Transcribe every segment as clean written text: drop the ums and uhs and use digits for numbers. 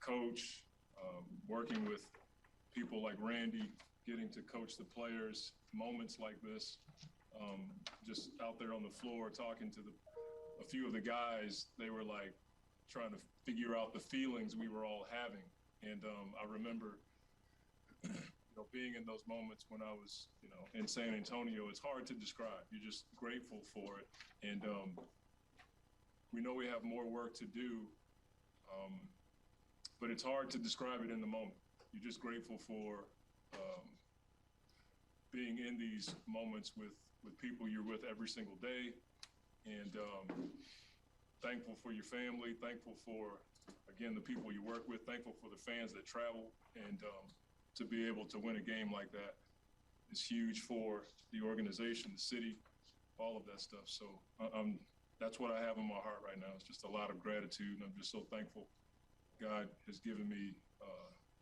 coach, working with people like Randy, getting to coach the players, moments like this, just out there on the floor talking to a few of the guys, they were like trying to figure out the feelings we were all having. And I remember being in those moments when I was, in San Antonio. It's hard to describe. You're just grateful for it. And we know we have more work to do, but it's hard to describe it in the moment. You're just grateful for being in these moments with people you're with every single day, and thankful for your family, thankful for, again, the people you work with, thankful for the fans that travel, and to be able to win a game like that is huge for the organization, the city, all of that stuff. So that's what I have in my heart right now. It's just a lot of gratitude, and I'm just so thankful God has given me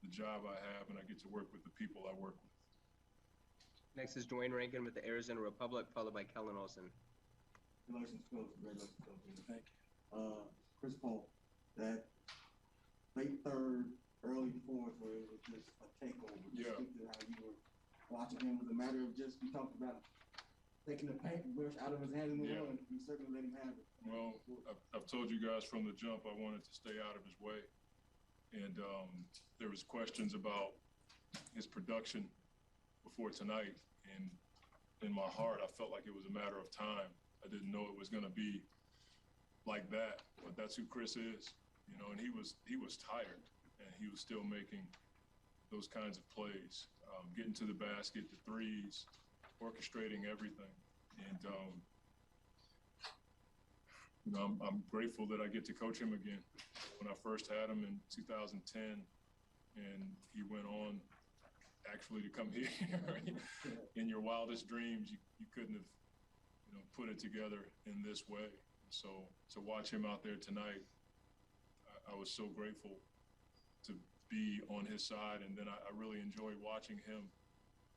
the job I have, and I get to work with the people I work with. Next is Dwayne Rankin with the Arizona Republic, followed by Kellen Olson. Congratulations, Coach. Congratulations, Coach. Thank you. Chris Paul, that late third, early fourth, where it was just a takeover. Yeah. Speak to how you were watching him. Was a matter of just, you talked about taking the paintbrush out of his hand in the run, and you certainly let him have it. Well, I've told you guys from the jump I wanted to stay out of his way. And there was questions about his production before tonight. And in my heart, I felt like it was a matter of time. I didn't know it was going to be like that, but that's who Chris is, and he was tired, and he was still making those kinds of plays, getting to the basket, the threes, orchestrating everything. And, I'm grateful that I get to coach him again. When I first had him in 2010, and he went on actually to come here, in your wildest dreams, you couldn't have, put it together in this way. So to watch him out there tonight, I was so grateful to be on his side. And then I really enjoyed watching him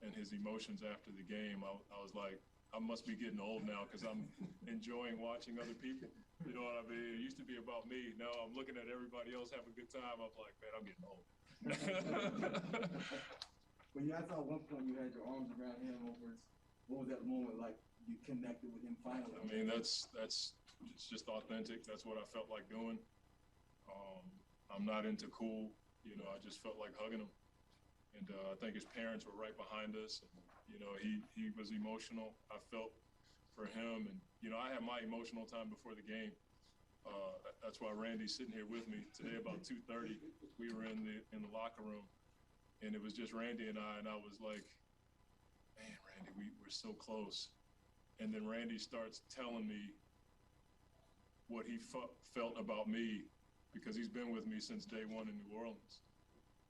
and his emotions after the game. I was like, I must be getting old now because I'm enjoying watching other people. You know what I mean? It used to be about me. Now I'm looking at everybody else having a good time. I'm like, man, I'm getting old. Well, I saw at one point you had your arms around him over his, what was that moment like you connected with him finally? I mean, it's just authentic. That's what I felt like doing. I'm not into cool. I just felt like hugging him. And I think his parents were right behind us. And, he was emotional. I felt for him. And, I had my emotional time before the game. That's why Randy's sitting here with me today. About 2:30, we were in the locker room, and it was just Randy and I was like, man, Randy, we're so close. And then Randy starts telling me what he felt about me, because he's been with me since day one in New Orleans.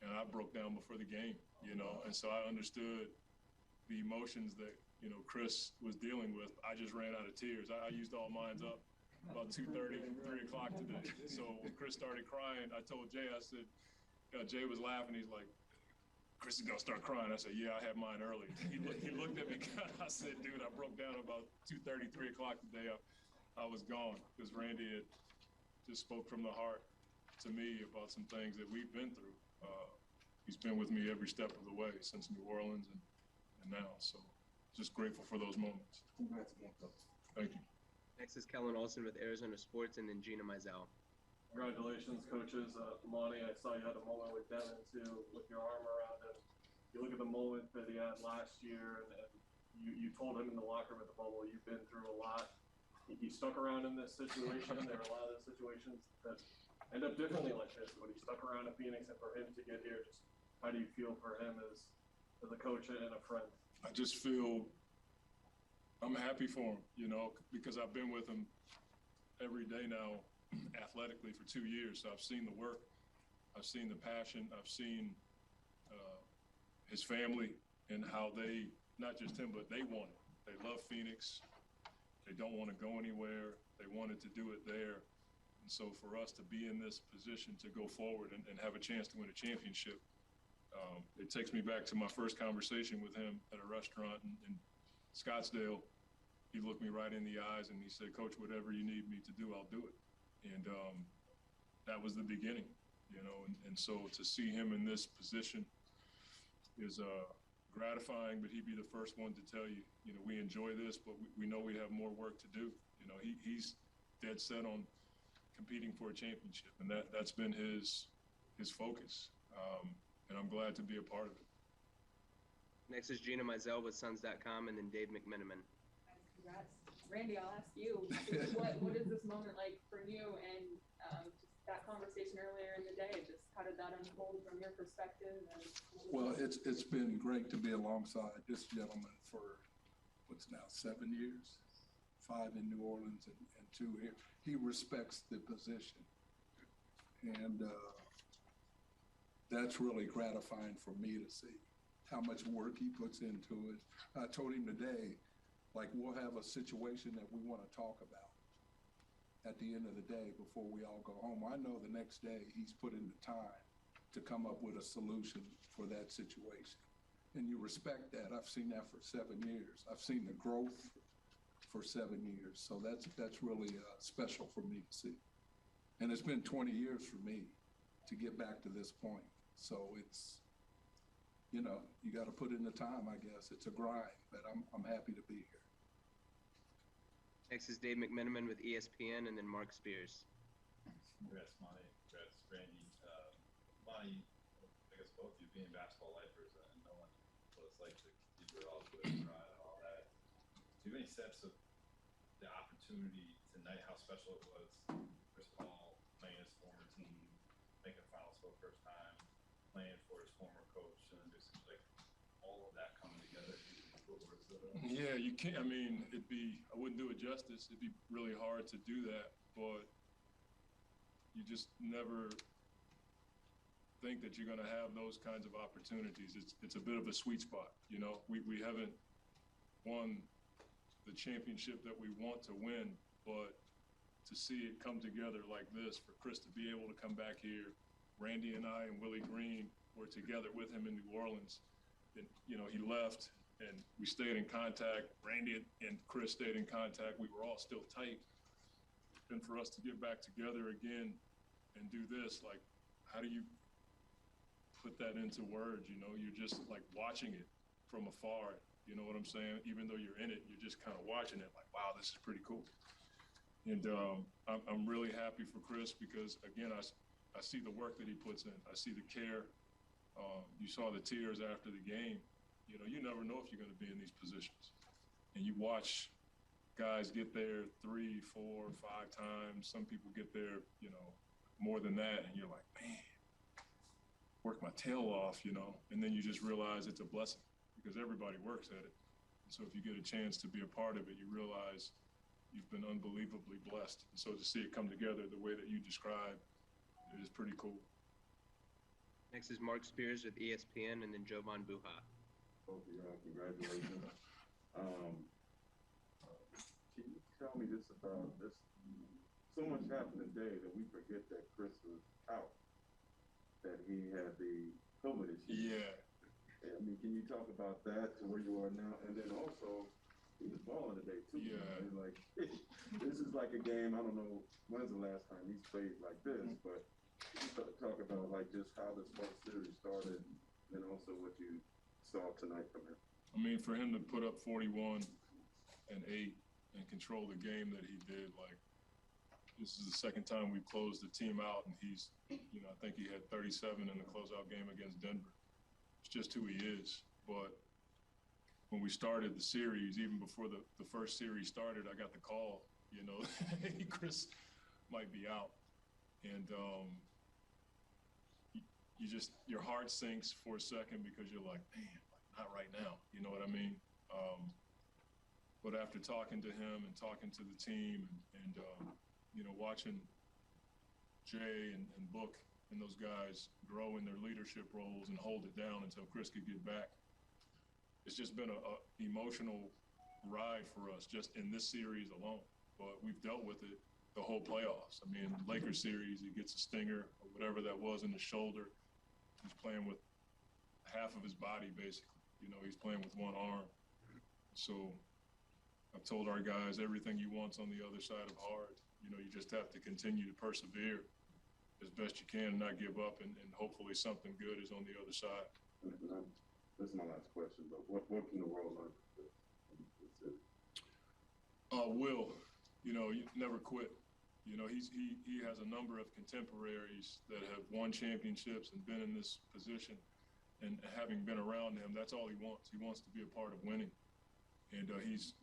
And I broke down before the game, and so I understood the emotions that, Chris was dealing with. I just ran out of tears. I used all mine up about 2:30, 3 o'clock today. So when Chris started crying, I told Jay, I said, Jay was laughing. He's like, Chris is going to start crying. I said, yeah, I had mine early. He looked at me. I said, dude, I broke down about 2:30, 3 o'clock today. I was gone because Randy had just spoke from the heart to me about some things that we've been through. He's been with me every step of the way since New Orleans and now. So just grateful for those moments. Congrats again, Coach. Thank you. Next is Kellen Olson with Arizona Sports, and then Gina Mizell. Congratulations, coaches. Monty, I saw you had a moment with Devin, too, with your arm around him. You look at the moment that he had last year, and you told him in the locker room at the bubble, you've been through a lot. He stuck around in this situation. There are a lot of situations that end up differently like this, but he stuck around in Phoenix, and for him to get here, just how do you feel for him as a coach and a friend? I just feel I'm happy for him, because I've been with him every day now athletically for 2 years. So I've seen the work, I've seen the passion, I've seen his family and how they, not just him, but they want it. They love Phoenix. They don't want to go anywhere. They wanted to do it there. And so for us to be in this position to go forward and have a chance to win a championship, it takes me back to my first conversation with him at a restaurant in Scottsdale. He looked me right in the eyes and he said, Coach, whatever you need me to do, I'll do it. And that was the beginning. you know, and so to see him in this position is gratifying, but he'd be the first one to tell you, you know, we enjoy this, but we know we have more work to do. You know, he's dead set on competing for a championship, and that's been his focus, and I'm glad to be a part of it. Next is Gina Mizell with Suns.com, and then Dave McMenamin. Congrats. Randy, I'll ask you, what is this moment like for you, and just that conversation earlier in the day, just how did that unfold from your perspective? Well, it's been great to be alongside this gentleman for what's now 7 years, 5 in New Orleans and 2 here. He respects the position, and that's really gratifying for me to see how much work he puts into it. I told him today, like, we'll have a situation that we want to talk about at the end of the day before we all go home. I know the next day he's put in the time to come up with a solution for that situation. And you respect that. I've seen that for 7 years. I've seen the growth for 7 years. So that's really special for me to see. And it's been 20 years for me to get back to this point. So it's, you know, you got to put in the time, I guess. It's a grind, but I'm happy to be here. Next is Dave McMenamin with ESPN, and then Mark Spears. Congrats, Monty. Congrats, Randy. Monty, I guess both of you being basketball lifers and knowing what it's like to keep it all good and dry and all that. Do you have any sense of the opportunity tonight, how special it was? First of all, playing his former team, making finals for the first time, playing for his former coach, and just like all of that coming together. Yeah, you can't. I mean, I wouldn't do it justice. It'd be really hard to do that, but you just never think that you're going to have those kinds of opportunities. It's a bit of a sweet spot, you know. We haven't won the championship that we want to win, but to see it come together like this, for Chris to be able to come back here, Randy and I and Willie Green were together with him in New Orleans, and you know, he left. And we stayed in contact. Randy and Chris stayed in contact. We were all still tight. And for us to get back together again and do this, like, how do you put that into words? You know, you're just like watching it from afar. You know what I'm saying? Even though you're in it, you're just kind of watching it like, wow, this is pretty cool. And I'm really happy for Chris because, again, I see the work that he puts in. I see the care. You saw the tears after the game. You know, you never know if you're going to be in these positions. And you watch guys get there 3, 4, 5 times. Some people get there, you know, more than that. And you're like, man, work my tail off, you know. And then you just realize it's a blessing because everybody works at it. And so if you get a chance to be a part of it, you realize you've been unbelievably blessed. And so to see it come together the way that you described is pretty cool. Next is Mark Spears with ESPN, and then Jovan Buha. Both of y'all, congratulations. Can you tell me this about this? So much happened today that we forget that Chris was out, that he had the COVID issue. Yeah. I mean, can you talk about that to where you are now? And then also, he was balling today too. Yeah. I mean, like, this is like a game. I don't know when's the last time he's played like this, but can you talk about like just how this whole series started, and also what you saw tonight from him? I mean, for him to put up 41 and 8 and control the game that he did, like, this is the second time we've closed the team out, and he's, you know, I think he had 37 in the closeout game against Denver. It's just who he is. But when we started the series, even before the first series started, I got the call, you know, hey, Chris might be out. And you just, your heart sinks for a second because you're like, man, like, not right now. You know what I mean? But after talking to him and talking to the team and you know, watching Jae and Book and those guys grow in their leadership roles and hold it down until Chris could get back, it's just been a emotional ride for us just in this series alone. But we've dealt with it the whole playoffs. I mean, Lakers series, he gets a stinger or whatever that was in the shoulder. He's playing with half of his body, basically. You know, he's playing with one arm. So I've told our guys everything you want's on the other side of hard. You know, you just have to continue to persevere. as best you can and not give up, and hopefully something good is on the other side. This is my last question, but what can the world learn from this? Will, you know, you never quit. You know, he has a number of contemporaries that have won championships and been in this position, and having been around him, that's all he wants. He wants to be a part of winning, and he's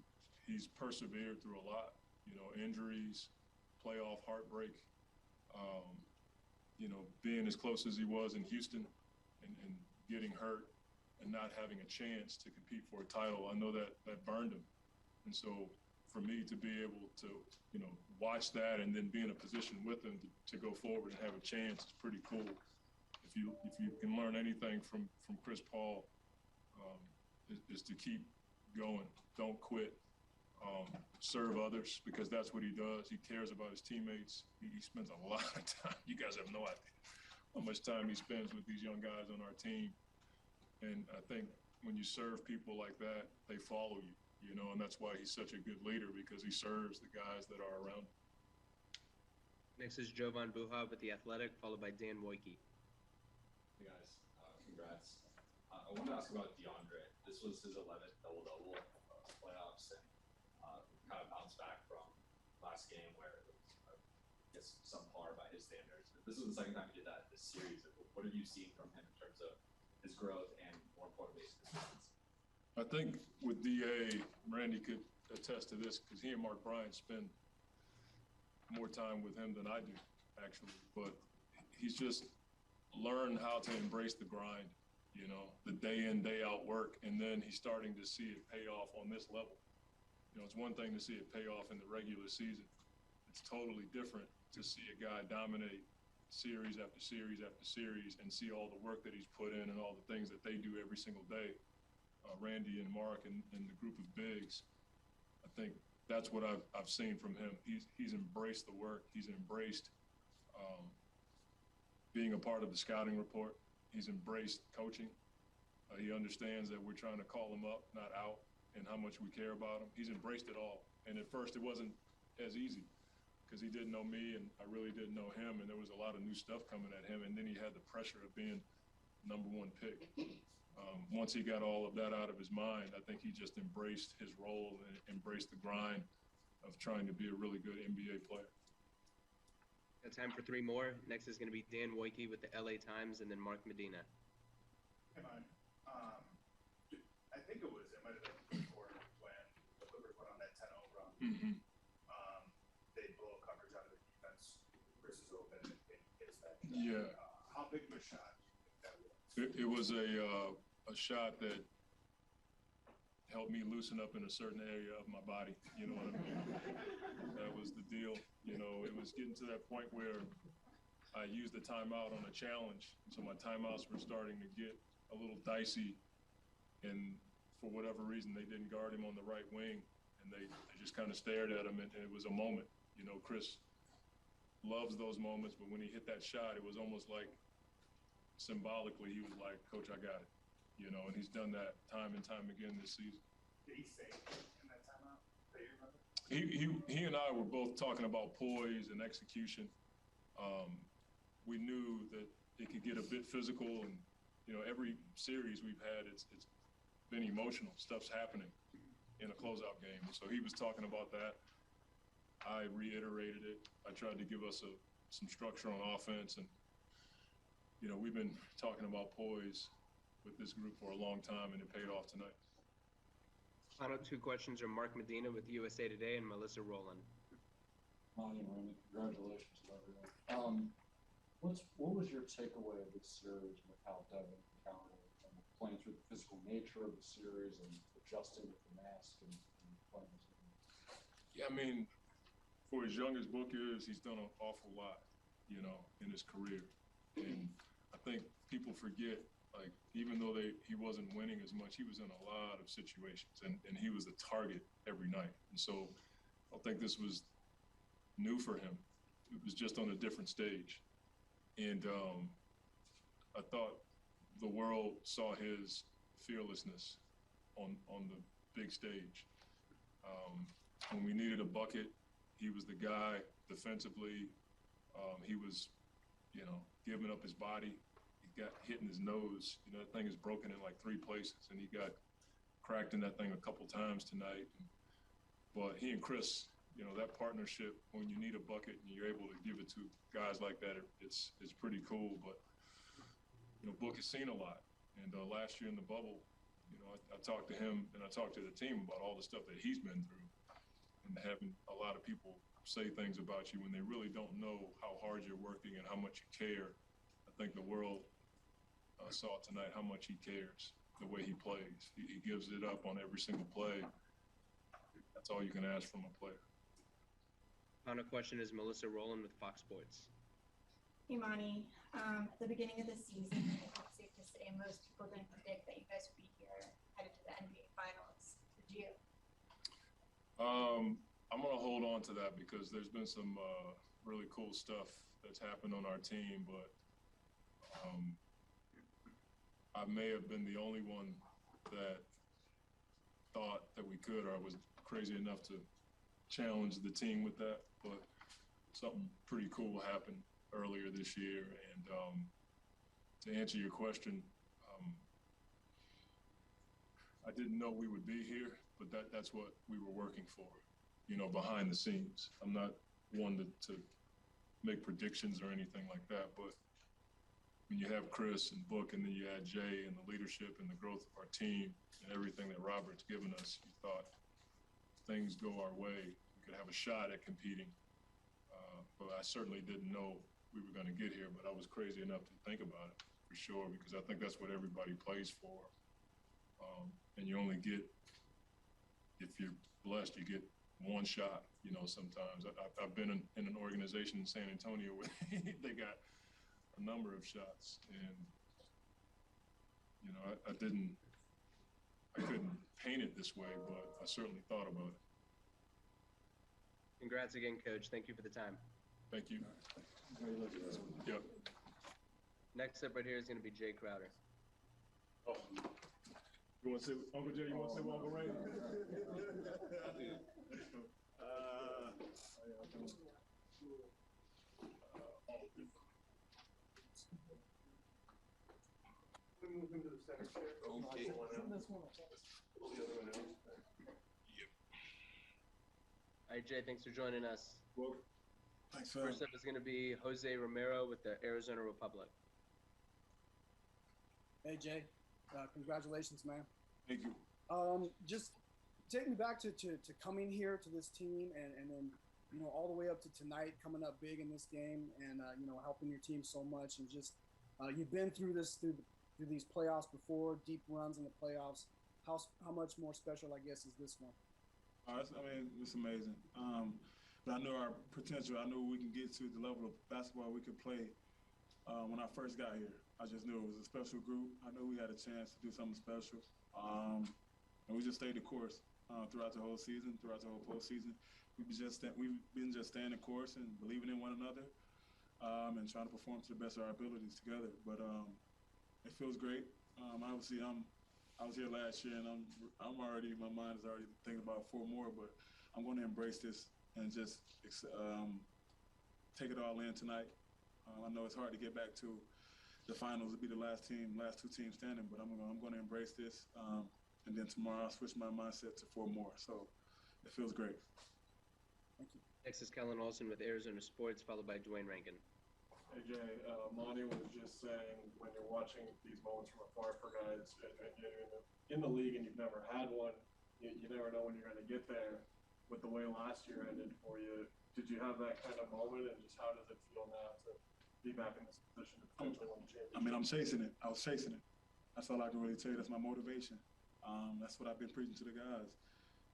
persevered through a lot. You know, injuries, playoff heartbreak. You know, being as close as he was in Houston, and getting hurt, and not having a chance to compete for a title. I know that burned him, and so for me to be able to, you know, watch that and then be in a position with him to go forward and have a chance is pretty cool. If you can learn anything from Chris Paul, is to keep going, don't quit, serve others, because that's what he does. He cares about his teammates. He spends a lot of time. You guys have no idea how much time he spends with these young guys on our team. And I think when you serve people like that, they follow you, you know, and that's why he's such a good leader, because he serves the guys that are around him. Next is Jovan Buha with The Athletic, followed by Dan Woike. Hey guys, congrats. I want to ask about Deandre. This was his 11th double-double playoffs, and kind of bounced back from last game where it was, I guess, subpar by his standards. But this is the second time he did that this series. What have you seen from him in terms of his growth and, more importantly, his consistency? I think with DA, Randy could attest to this, because he and Mark Bryant spend more time with him than I do, actually. But he's just learned how to embrace the grind, you know, the day in, day out work, and then he's starting to see it pay off on this level. You know, it's one thing to see it pay off in the regular season. It's totally different to see a guy dominate series after series after series and see all the work that he's put in and all the things that they do every single day. Randy and Mark and the group of bigs, I think that's what I've seen from him. He's embraced the work. He's embraced being a part of the scouting report. He's embraced coaching. He understands that we're trying to call him up, not out, and how much we care about him. He's embraced it all. And at first it wasn't as easy, because he didn't know me and I really didn't know him, and there was a lot of new stuff coming at him, and then he had the pressure of being #1 pick. Once he got all of that out of his mind, I think he just embraced his role and embraced the grind of trying to be a really good NBA player. Got time for 3 more. Next is going to be Dan Woike with the LA Times, and then Mark Medina. Hey, man. I think it might have been before when the Clippers went on that 10-0 run. Mm-hmm. They blow coverage out of the defense. Chris is open and hits that shot. Yeah. How big of a shot do you think that was? It was a shot that helped me loosen up in a certain area of my body. You know what I mean? That was the deal. You know, it was getting to that point where I used the timeout on a challenge. So my timeouts were starting to get a little dicey. And for whatever reason, they didn't guard him on the right wing. And they just kind of stared at him, and it was a moment. You know, Chris loves those moments, but when he hit that shot, it was almost like symbolically he was like, "Coach, I got it." You know, and he's done that time and time again this season. Did he say in that timeout that you remember? He and I were both talking about poise and execution. We knew that it could get a bit physical, and you know, every series we've had, it's been emotional. Stuff's happening in a closeout game. So he was talking about that. I reiterated it. I tried to give us some structure on offense, and you know, we've been talking about poise with this group for a long time, and it paid off tonight. Final 2 questions are Mark Medina with USA Today and Melissa Rowland. Monty and Randy, congratulations to everyone. What was your takeaway of this series with how Devin countered and playing through the physical nature of the series and adjusting with the mask and playing this game? Yeah, I mean, for as young as Book is, he's done an awful lot, you know, in his career. And I think people forget, like, even though he wasn't winning as much, he was in a lot of situations, and he was the target every night. And so I think this was new for him. It was just on a different stage. And I thought the world saw his fearlessness on the big stage. When we needed a bucket, he was the guy defensively. He was, giving up his body. He got hit in his nose. That thing is broken in like 3 places, and he got cracked in that thing a couple times tonight. But he and Chris, that partnership, when you need a bucket and you're able to give it to guys like that, it's pretty cool. But, Book has seen a lot. And last year in the bubble, I talked to him and I talked to the team about all the stuff that he's been through, and having a lot of people say things about you when they really don't know how hard you're working and how much you care. I think the world saw tonight how much he cares, the way he plays. He gives it up on every single play. That's all you can ask from a player. Final question is Melissa Rowland with Fox Sports. Hey, Monty. At the beginning of the season, I think it's safe to say most people didn't predict that you guys would be here headed to the NBA Finals. Did you? I'm going to hold on to that because there's been some really cool stuff that's happened on our team, but I may have been the only one that thought that we could, or I was crazy enough to challenge the team with that, but something pretty cool happened earlier this year. And to answer your question, I didn't know we would be here, but that's what we were working for, behind the scenes. I'm not one to make predictions or anything like that, but when you have Chris and Book, and then you add Jae and the leadership and the growth of our team and everything that Robert's given us, you thought things go our way, we could have a shot at competing. But I certainly didn't know we were going to get here, but I was crazy enough to think about it for sure, because I think that's what everybody plays for. And you only get, if you're blessed, you get one shot, sometimes. I've been in an organization in San Antonio where they got a number of shots, and, I couldn't paint it this way, but I certainly thought about it. Congrats again, Coach. Thank you for the time. Thank you. Yep. Next up right here is going to be Jae Crowder. Oh. You want to say, Uncle Jay, you want to say Uncle Ray? Move into the center chair. Okay. All right, Jay, thanks for joining us. Well, thanks, First up is going to be Jose Romero with the Arizona Republic. Hey, Jay. Congratulations, man. Thank you. Just take me back to coming here to this team and then, all the way up to tonight, coming up big in this game and, helping your team so much. And just, you've been through this, through these playoffs before, deep runs in the playoffs. How much more special, I guess, is this one? It's amazing. But I know our potential. I knew we can get to the level of basketball we could play when I first got here. I just knew it was a special group. I knew we had a chance to do something special. And we just stayed the course throughout the whole season, throughout the whole postseason. We've been just staying the course and believing in one another and trying to perform to the best of our abilities together. But it feels great. Obviously, I was here last year, and I'm already, my mind is already thinking about 4 more, but I'm going to embrace this and just take it all in tonight. I know it's hard to get back to the finals to be the last 2 teams standing, but I'm going to embrace this. And then tomorrow I'll switch my mindset to 4 more. So it feels great. Thank you. Next is Kellen Olson with Arizona Sports, followed by Dwayne Rankin. Hey Jay, Monty was just saying when you're watching these moments from afar for guys and you're in the league and you've never had one, you never know when you're going to get there. With the way last year ended for you, did you have that kind of moment, and just how does it feel now to be back in this position to potentially win the championship? I'm chasing it. I was chasing it. That's all I can really tell you. That's my motivation. That's what I've been preaching to the guys.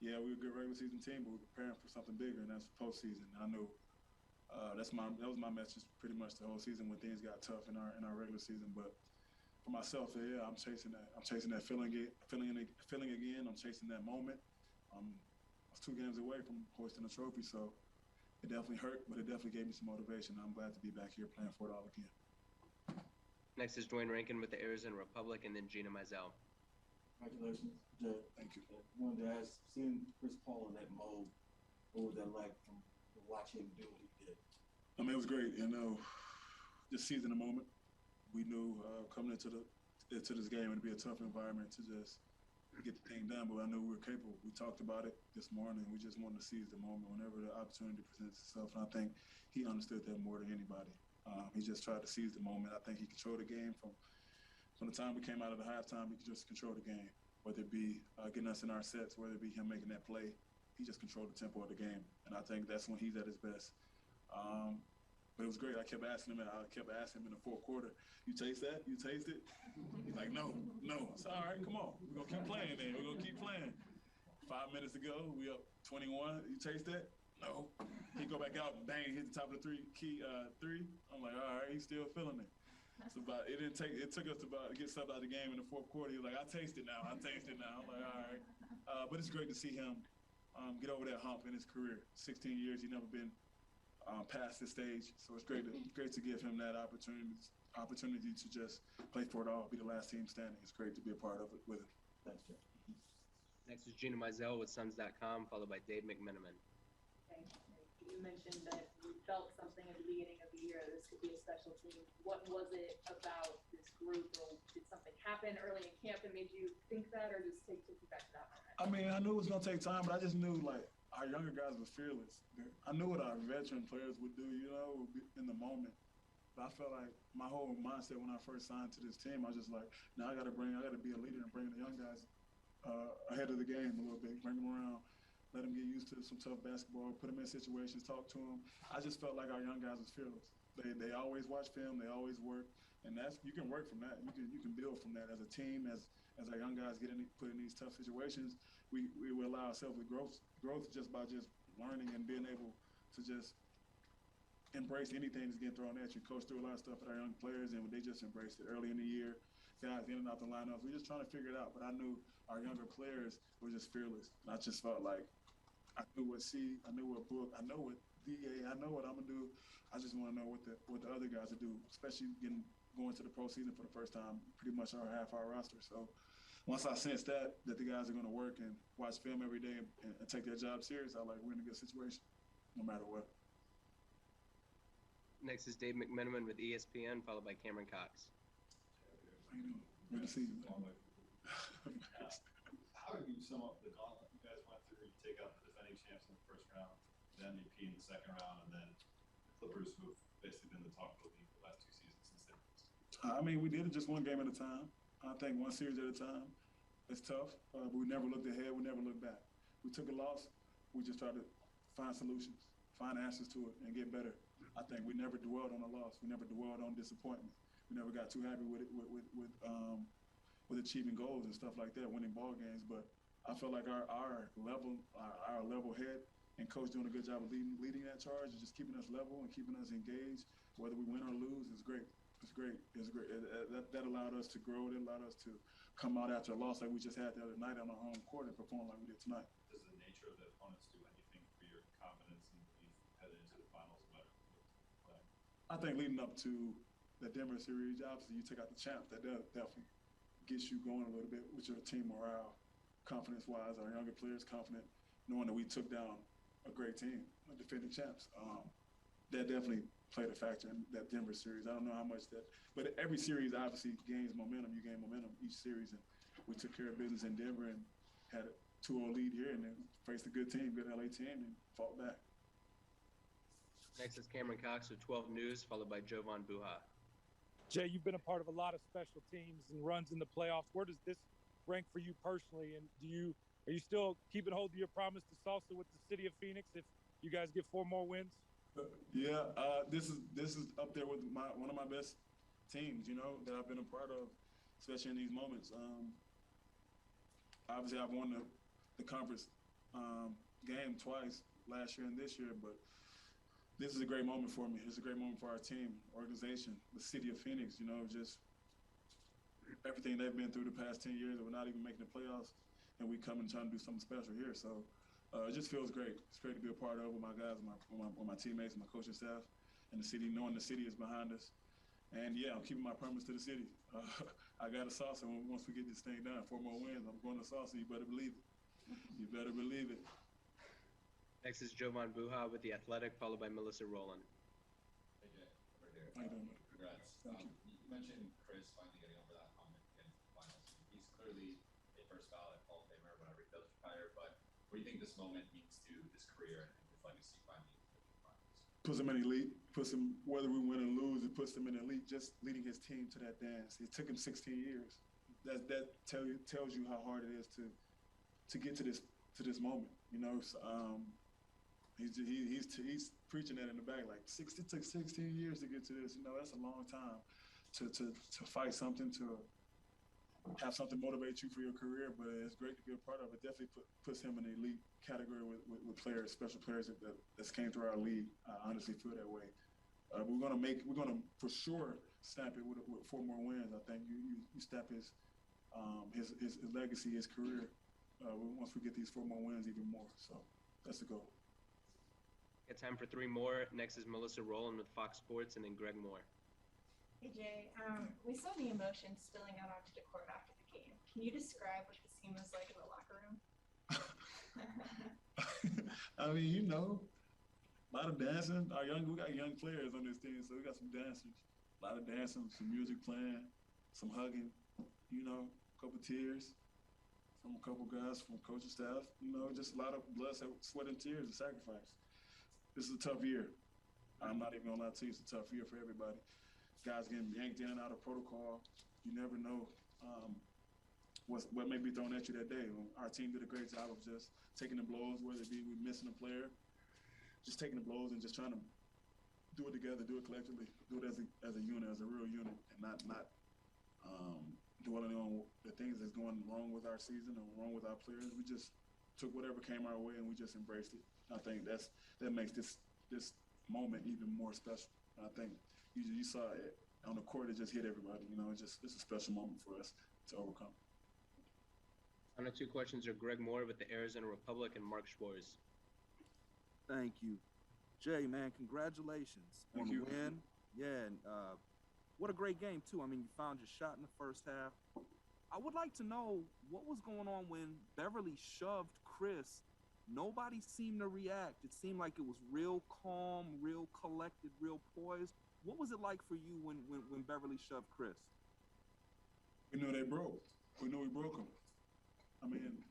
Yeah, we're a good regular season team, but we're preparing for something bigger, and that's the postseason. I knew that was my message pretty much the whole season when things got tough in our regular season. But for myself, yeah, I'm chasing that. I'm chasing that feeling again. I'm chasing that moment. I was 2 games away from hoisting a trophy, so it definitely hurt, but it definitely gave me some motivation. I'm glad to be back here playing for it all again. Next is Dwayne Rankin with the Arizona Republic, and then Gina Mizell. Congratulations, Jay. Thank you. Wanted to ask, seeing Chris Paul in that mode, what was that like to watch him do what he did? It was great. just seizing the moment. We knew coming into this game it'd be a tough environment to just get the thing done, but I knew we were capable. We talked about it this morning. We just wanted to seize the moment whenever the opportunity presents itself, and I think he understood that more than anybody. He just tried to seize the moment. I think he controlled the game from the time we came out of the halftime. He could just control the game, whether it be getting us in our sets, whether it be him making that play. He just controlled the tempo of the game, and I think that's when he's at his best. But it was great. I kept asking him in the fourth quarter, "You taste that? You taste it?" He's like, no. It's all right, come on. We're going to keep playing then. We're going to keep playing. 5 minutes to go, we up 21. You taste that? No. He go back out and bang, hit the top of the three. I'm like, all right, he's still feeling it. It took us about to get something out of the game in the fourth quarter. He was like, I taste it now. I'm like, all right. But it's great to see him get over that hump in his career. 16 years, he's never been past this stage. So it's great to give him that opportunity to just play for it all, be the last team standing. It's great to be a part of it with him. Thanks, Jay. Next is Gina Mizell with Suns.com, followed by Dave McMenamin. Okay. You mentioned that you felt something at the beginning of the year. This could be a special team. What was it about this group, or did something happen early in camp that made you think that, or just take you back to that moment? I mean, I knew it was going to take time, but I just knew, like, our younger guys were fearless. I knew what our veteran players would do, in the moment. But I felt like my whole mindset when I first signed to this team, I was just like, now I got to be a leader and bring the young guys ahead of the game a little bit, bring them around, let them get used to some tough basketball, put them in situations, talk to them. I just felt like our young guys was fearless. They always watch film, they always work, and you can work from that. You can build from that as a team, as our young guys put in these tough situations. We will allow ourselves to growth just by just learning and being able to just embrace anything that's getting thrown at you. Coach threw a lot of stuff at our young players, and they just embraced it early in the year. Guys in and out the lineups. We're just trying to figure it out. But I knew our younger players were just fearless. And I just felt like I knew what C, I knew what Book, I know what DA, I know what I'm gonna do. I just want to know what the other guys will do, especially going to the postseason for the first time, pretty much half our roster. So once I sensed that the guys are gonna work and watch film every day and take their job serious, I was like, we're in a good situation, no matter what. Next is Dave McMenamin with ESPN, followed by Cameron Cox. How you doing? Good to see you. How do you sum up the gauntlet you guys went through? You take out the defending champs in the first round, the MVP in the second round, and then the Clippers, who have basically been the talk of the league the last 2 seasons since then. I mean, we did it just one game at a time. I think one series at a time. It's tough, but we never looked ahead. We never looked back. We took a loss. We just tried to find solutions, find answers to it, and get better. I think we never dwelled on a loss. We never dwelled on disappointment. We never got too happy with achieving goals and stuff like that, winning ball games. But I felt like our level head and coach doing a good job of leading that charge and just keeping us level and keeping us engaged, whether we win or lose, is great. It's great. That allowed us to grow. It allowed us to come out after a loss like we just had the other night on our home court and perform like we did tonight. Does the nature of the opponents do anything for your confidence and belief headed into the finals, no matter who you play? I think leading up to the Denver series, obviously you take out the champs, that definitely gets you going a little bit with your team morale, confidence-wise, our younger players confident, knowing that we took down a great team, defending champs. That definitely played a factor in that Denver series. I don't know how much that, but every series obviously gains momentum. You gain momentum each series, and we took care of business in Denver and had a 2-0 lead here, and then faced a good team, good LA team, and fought back. Next is Cameron Cox with 12 News, followed by Jovan Buha. Jay, you've been a part of a lot of special teams and runs in the playoffs. Where does this rank for you personally? And are you still keeping hold of your promise to salsa with the city of Phoenix if you guys get 4 more wins? Yeah, this is up there with one of my best teams, that I've been a part of, especially in these moments. Obviously, I've won the conference game twice, last year and this year, but this is a great moment for me. It's a great moment for our team, organization, the city of Phoenix, just everything they've been through the past 10 years that we're not even making the playoffs, and we come and trying to do something special here. So it just feels great. It's great to be a part of with my guys, with my teammates, my coaching staff, and the city, knowing the city is behind us. And yeah, I'm keeping my promise to the city. I got a saucer once we get this thing done. 4 more wins, I'm going to saucer. You better believe it. You better believe it. Next is Jovan Buha with The Athletic, followed by Melissa Rowland. Hey, Jay, right here. How you doing, man? Congrats. You mentioned Chris finally getting over that hump and getting to the finals. He's clearly a first ballot Hall of Famer whenever he does retire, but what do you think this moment means to his career and his legacy finally in the finals? Puts him in elite, puts him, whether we win or lose, it puts him in elite, just leading his team to that dance. It took him 16 years. That tells you how hard it is to get to this moment, you know. So, he's preaching that in the back, like it took 16 years to get to this. You know, that's a long time to fight something, to have something motivate you for your career. But it's great to be a part of it. Definitely puts him in the elite category with players, special players that came through our league. I honestly feel that way. We're gonna for sure stamp it with 4 more wins. I think you stamp his legacy, his career. Once we get these 4 more wins, even more. So that's the goal. Got time for 3 more. Next is Melissa Rowland with Fox Sports, and then Greg Moore. Hey Jay, we saw the emotion spilling out onto the court after the game. Can you describe what the scene was like in the locker room? I mean, you know, a lot of dancing. We got young players on this team, so we got some dancers. A lot of dancing, some music playing, some hugging, you know, a couple tears from a couple guys from coaching staff. You know, just a lot of blood, sweat, and tears and sacrifice. This is a tough year. I'm not even gonna lie to you, it's a tough year for everybody. Guys getting yanked in and out of protocol. You never know what may be thrown at you that day. Our team did a great job of just taking the blows, whether it be we missing a player, just taking the blows and just trying to do it together, do it collectively, do it as a unit, as a real unit, and not dwelling on the things that's going wrong with our season or wrong with our players. We just took whatever came our way and we just embraced it. I think that makes this moment even more special. I think you saw it on the court, it just hit everybody. You know, it's a special moment for us to overcome. Final 2 questions are Greg Moore with the Arizona Republic and Mark Schwartz. Thank you. Jay, man, congratulations on the win. Yeah, and what a great game, too. I mean, you found your shot in the first half. I would like to know what was going on when Beverly shoved Chris. Nobody seemed to react. It seemed like it was real calm, real collected, real poised. What was it like for you when Beverly shoved Chris? We knew they broke. We knew we broke them. I mean,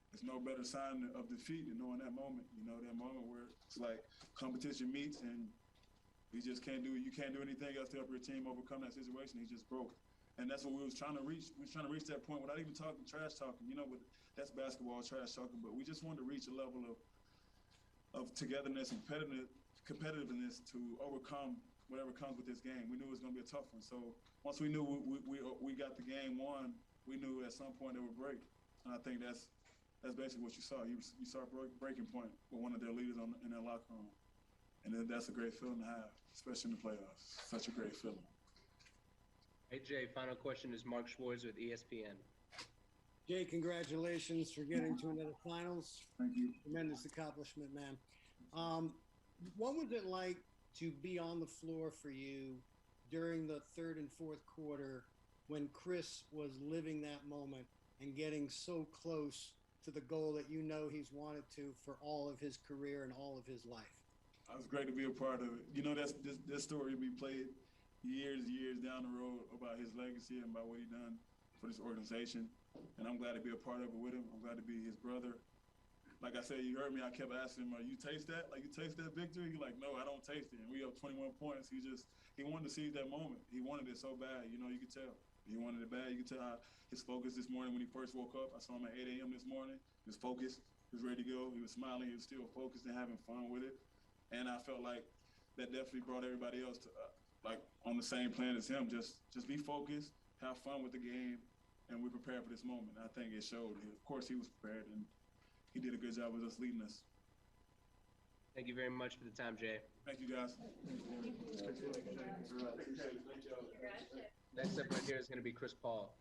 there's no better sign of defeat than knowing that moment. You know, that moment where it's like competition meets and you can't do anything else to help your team overcome that situation. He just broke. And that's what we was trying to reach. We was trying to reach that point without even trash talking, you know, but that's basketball, trash talking. But we just wanted to reach a level of togetherness and competitiveness to overcome whatever comes with this game. We knew it was going to be a tough one. So once we knew we got the game won, we knew at some point it would break. And I think that's basically what you saw. You saw a breaking point with one of their leaders in their locker room. And that's a great feeling to have, especially in the playoffs. Such a great feeling. Hey, Jay, final question is Mark Schwartz with ESPN. Jay, congratulations for getting to another finals. Thank you. Tremendous accomplishment, man. What was it like to be on the floor for you during the 3rd and 4th quarter when Chris was living that moment and getting so close to the goal that you know he's wanted to for all of his career and all of his life? It was great to be a part of it. You know, this story will be played years down the road about his legacy and about what he done for this organization. And I'm glad to be a part of it with him. I'm glad to be his brother. Like I said, you heard me, I kept asking him, you taste that? Like, you taste that victory? He's like, no, I don't taste it. And we up 21 points. He wanted to seize that moment. He wanted it so bad, you know, you could tell. He wanted it bad. You could tell his focus this morning when he first woke up. I saw him at 8 a.m. this morning. He was focused. He was ready to go. He was smiling. He was still focused and having fun with it. And I felt like that definitely brought everybody else to like on the same plan as him. Just be focused, have fun with the game, and we're prepared for this moment. I think it showed. Of course, he was prepared, and he did a good job with us leading us. Thank you very much for the time, Jay. Thank you, guys. Next up right here is going to be Chris Paul.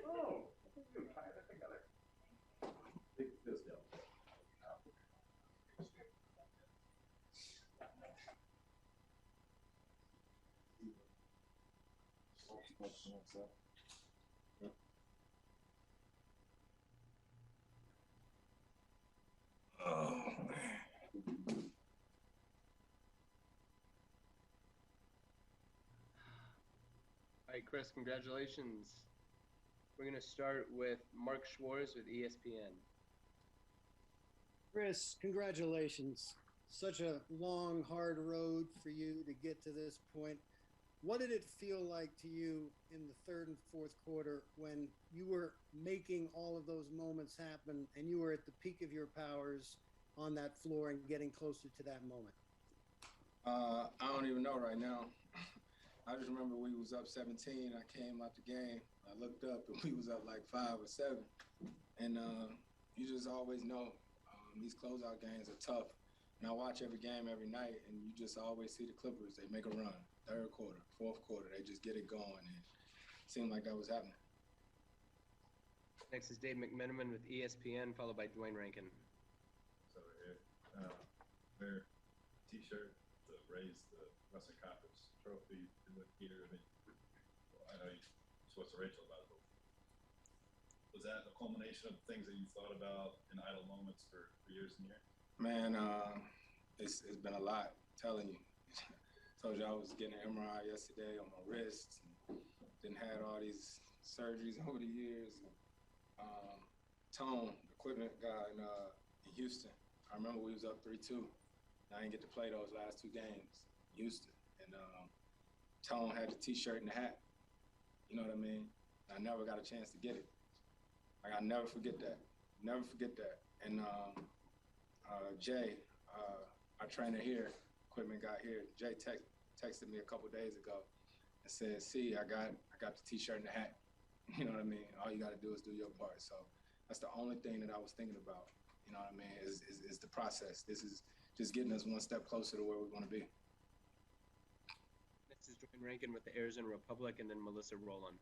Oh, I got it. Big fist down. Oh, man. All right, Chris, congratulations. We're going to start with Mark Schwartz with ESPN. Chris, congratulations. Such a long, hard road for you to get to this point. What did it feel like to you in the third and fourth quarter when you were making all of those moments happen and you were at the peak of your powers on that floor and getting closer to that moment? I don't even know right now. I just remember we was up 17. I came out the game. I looked up and we was up like 5 or 7. And you just always know these closeout games are tough. And I watch every game every night, and you just always see the Clippers. They make a run. Third quarter, fourth quarter, they just get it going. And it seemed like that was happening. Next is Dave McMenamin with ESPN, followed by Dwayne Rankin. So their T-shirt to raise the Western Conference trophy. You look here. I mean, I know you spoke to Rachel about it. But was that a culmination of things that you thought about in idle moments for years and years? Man, it's been a lot. I'm telling you. Told you I was getting an MRI yesterday on my wrist. Then had all these surgeries over the years. Tone, equipment guy in Houston. I remember we was up 3-2. I didn't get to play those last 2 games in Houston. And Tone had the T-shirt and the hat. You know what I mean? I never got a chance to get it. Like, I'll never forget that. Never forget that. And Jae, our trainer here, equipment guy here, Jae texted me a couple days ago and said, "See, I got the T-shirt and the hat." You know what I mean? All you got to do is do your part. So that's the only thing that I was thinking about. You know what I mean? Is the process. This is just getting us one step closer to where we want to be. Next is Dwayne Rankin with the Arizona Republic, and then Melissa Rowland.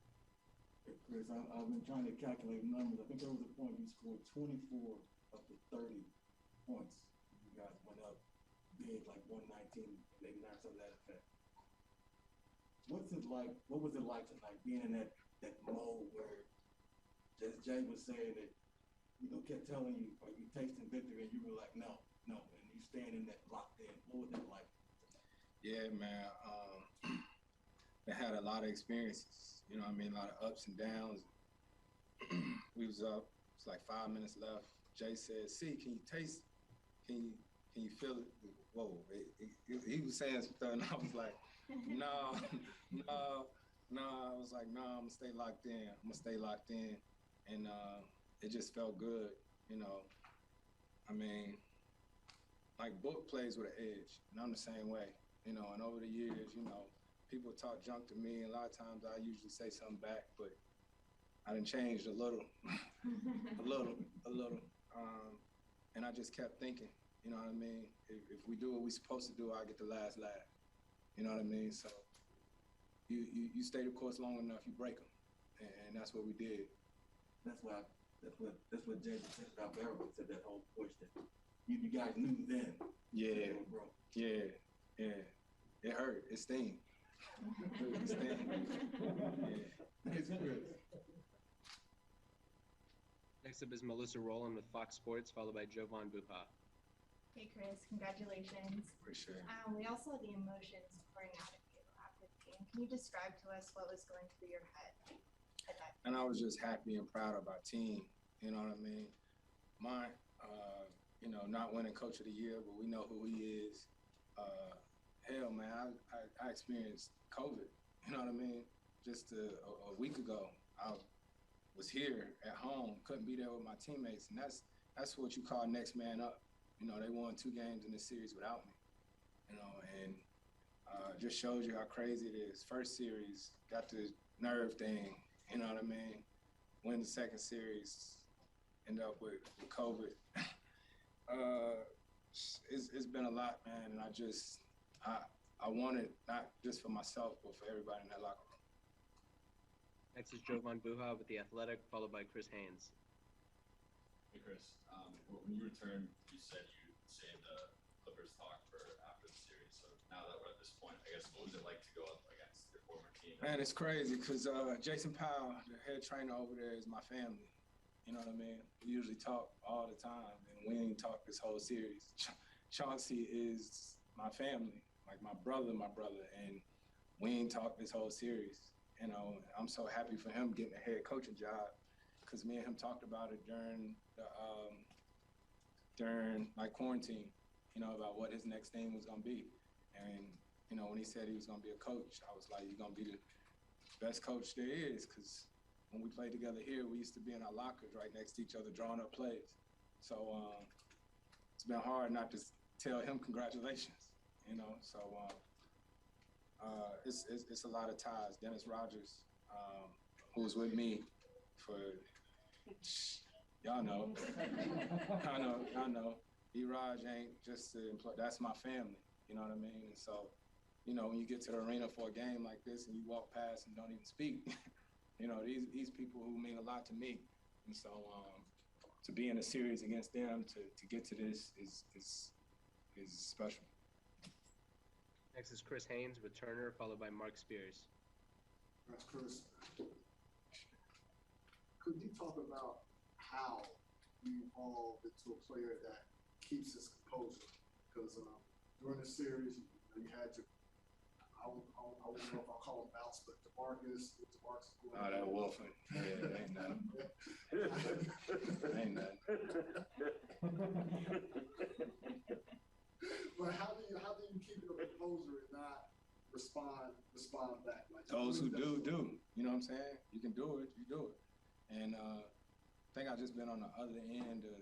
Chris, I've been trying to calculate numbers. I think there was a point you scored 24 of the 30 points. You guys went up big, like 119, maybe not some of that effect. What's it like? What was it like tonight, being in that mode where, as Jay was saying, that kept telling you, are you tasting victory, and you were like, no, and you stand in that locked in. What was that like? Yeah, man. I had a lot of experiences. You know what I mean? A lot of ups and downs. We was up. It's like 5 minutes left. Jay said, "See, can you taste? Can you feel it?" Whoa! He was saying something, and I was like, "No." I was like, "No, I'm gonna stay locked in." And it just felt good, you know. I mean, like Book plays with an edge, and I'm the same way, you know. And over the years, you know, people talk junk to me, and a lot of times I usually say something back, but I done changed a little, a little. And I just kept thinking, you know what I mean? If we do what we're supposed to do, I get the last laugh. You know what I mean? So you stay the course long enough, you break them, and that's what we did. That's what Jay said about Barrow. Said that whole push that you guys knew then. Yeah. It hurt. It sting. It sting. Yeah. It's good. Next up is Melissa Rowland with Fox Sports, followed by Jovan Buha. Hey, Chris, congratulations. Appreciate it. We all saw the emotions pouring out of you after the game. Can you describe to us what was going through your head at that time? And I was just happy and proud of our team. You know what I mean? Not winning Coach of the Year, but we know who he is. Hell, man, I experienced COVID. You know what I mean? Just a week ago, I was here at home, couldn't be there with my teammates, and that's what you call next man up. You know, they won 2 games in this series without me. You know, and just shows you how crazy it is. First series, got the nerve thing. You know what I mean? Win the second series, end up with COVID. It's been a lot, man, and I want it not just for myself, but for everybody in that locker room. Next is Jovan Buha with The Athletic, followed by Chris Haynes. Hey, Chris. When you returned, you said you saved the Clippers talk for after the series. So now that we're at this point, I guess, what was it like to go up against your former team? Man, it's crazy because Jason Powell, the head trainer over there, is my family. You know what I mean? We usually talk all the time, and we ain't talked this whole series. Chauncey is my family, like my brother, and we ain't talked this whole series. You know, I'm so happy for him getting a head coaching job because me and him talked about it during my quarantine, you know, about what his next thing was going to be. And, you know, when he said he was going to be a coach, I was like, you're going to be the best coach there is, because when we played together here, we used to be in our lockers right next to each other drawing up plays. So it's been hard not to tell him congratulations, you know. So it's a lot of ties. Dennis Rogers, who was with me for, y'all know, I know. E-Raj ain't just the employee, that's my family, you know what I mean? And so, you know, when you get to the arena for a game like this and you walk past and don't even speak, you know, these people who mean a lot to me. And so to be in a series against them, to get to this is special. Next is Chris Haynes with Turner, followed by Mark Spears. That's Chris. Could you talk about how you evolved into a player that keeps his composure? Because during the series, you had your, I don't know if I'll call him bouts, but DeMarcus. Oh, that Wolfen. Yeah, ain't nothing. Ain't nothing. But how do you keep your composure and not respond back? Like those who do. You know what I'm saying? You can do it, you do it. And I think I've just been on the other end of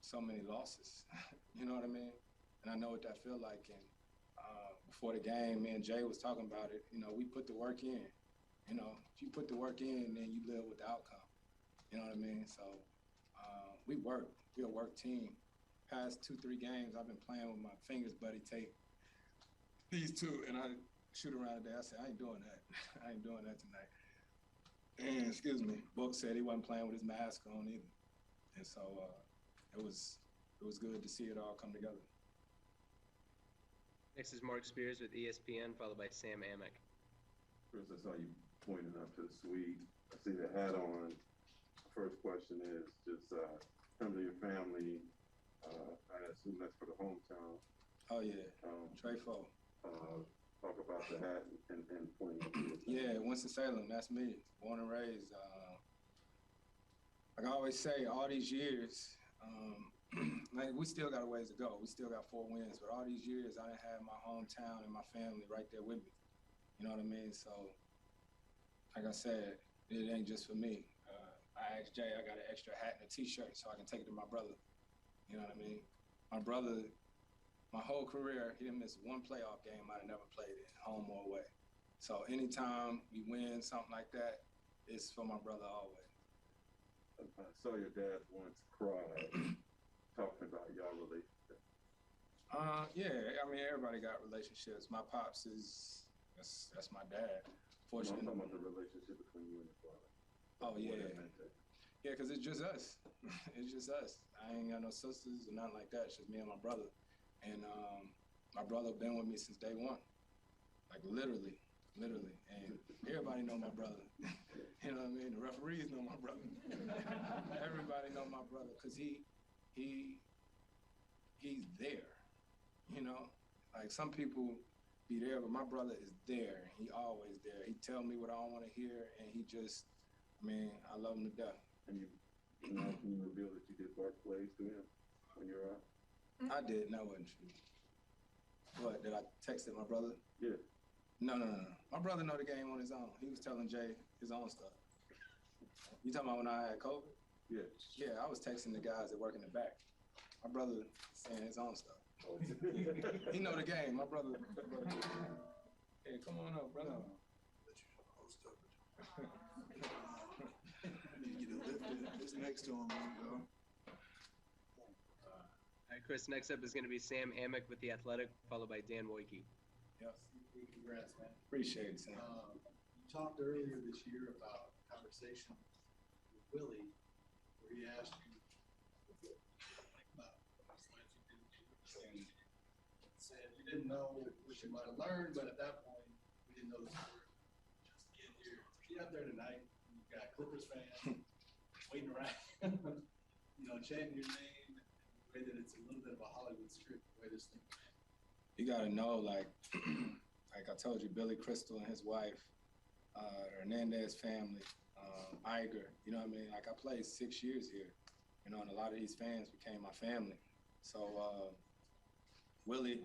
so many losses. You know what I mean? And I know what that feel like. And before the game, me and Jay was talking about it. You know, we put the work in. You know, if you put the work in, then you live with the outcome. You know what I mean? So we work. We're a work team. Past 2-3 games, I've been playing with my fingers buddy tape. These two, and I shoot around today. I said, I ain't doing that. I ain't doing that tonight. And excuse me, Book said he wasn't playing with his mask on either. And so it was good to see it all come together. Next is Mark Spears with ESPN, followed by Sam Amick. Chris, I saw you pointing up to the suite. I see the hat on. The first question is just come to your family. I assume that's for the hometown. Oh yeah, Trefo. Talk about the hat and pointing up to it. Yeah, Winston-Salem, that's me. Born and raised. Like I always say, all these years, like we still got a ways to go. We still got 4 wins, but all these years I done had my hometown and my family right there with me. You know what I mean? So, like I said, it ain't just for me. I asked Jay, I got an extra hat and a t-shirt so I can take it to my brother. You know what I mean? My brother, my whole career, he didn't miss 1 playoff game I'd never played in, home or away. So anytime we win something like that, it's for my brother always. I saw your dad once cry talking about y'all relationship. Yeah, I mean, everybody got relationships. My pops that's my dad. Fortunately. I'm talking about the relationship between you and your father. Oh, yeah. Yeah, because it's just us. It's just us. I ain't got no sisters or nothing like that. It's just me and my brother. And my brother been with me since day one. Like literally. And everybody know my brother. You know what I mean? The referees know my brother. Everybody know my brother because he's there. You know? Like some people be there, but my brother is there. He always there. He tell me what I don't want to hear, and he just, I mean, I love him to death. And can you reveal that you did bark plays to him when you were out? I did, no, wasn't true. What, did I text my brother? Yeah. No. My brother know the game on his own. He was telling Jay his own stuff. You talking about when I had COVID? Yeah. Yeah, I was texting the guys that work in the back. My brother saying his own stuff. He know the game. My brother. Hey, come on up, brother. It's next to him, yo. All right, Chris, next up is going to be Sam Amick with The Athletic, followed by Dan Wojcicki. Yes. Congrats, man. Appreciate it, Sam. You talked earlier this year about a conversation with Willie where he asked you about and said you didn't know what you might have learned, but at that point we didn't know the story. Just get here. Be out there tonight. You've got Clippers fans waiting around, chanting your name in the way that it's a little bit of a Hollywood script, the way this thing went. You gotta know, like I told you, Billy Crystal and his wife, the Hernandez family, Iger, you know what I mean? Like I played 6 years here, and a lot of these fans became my family. So Willie,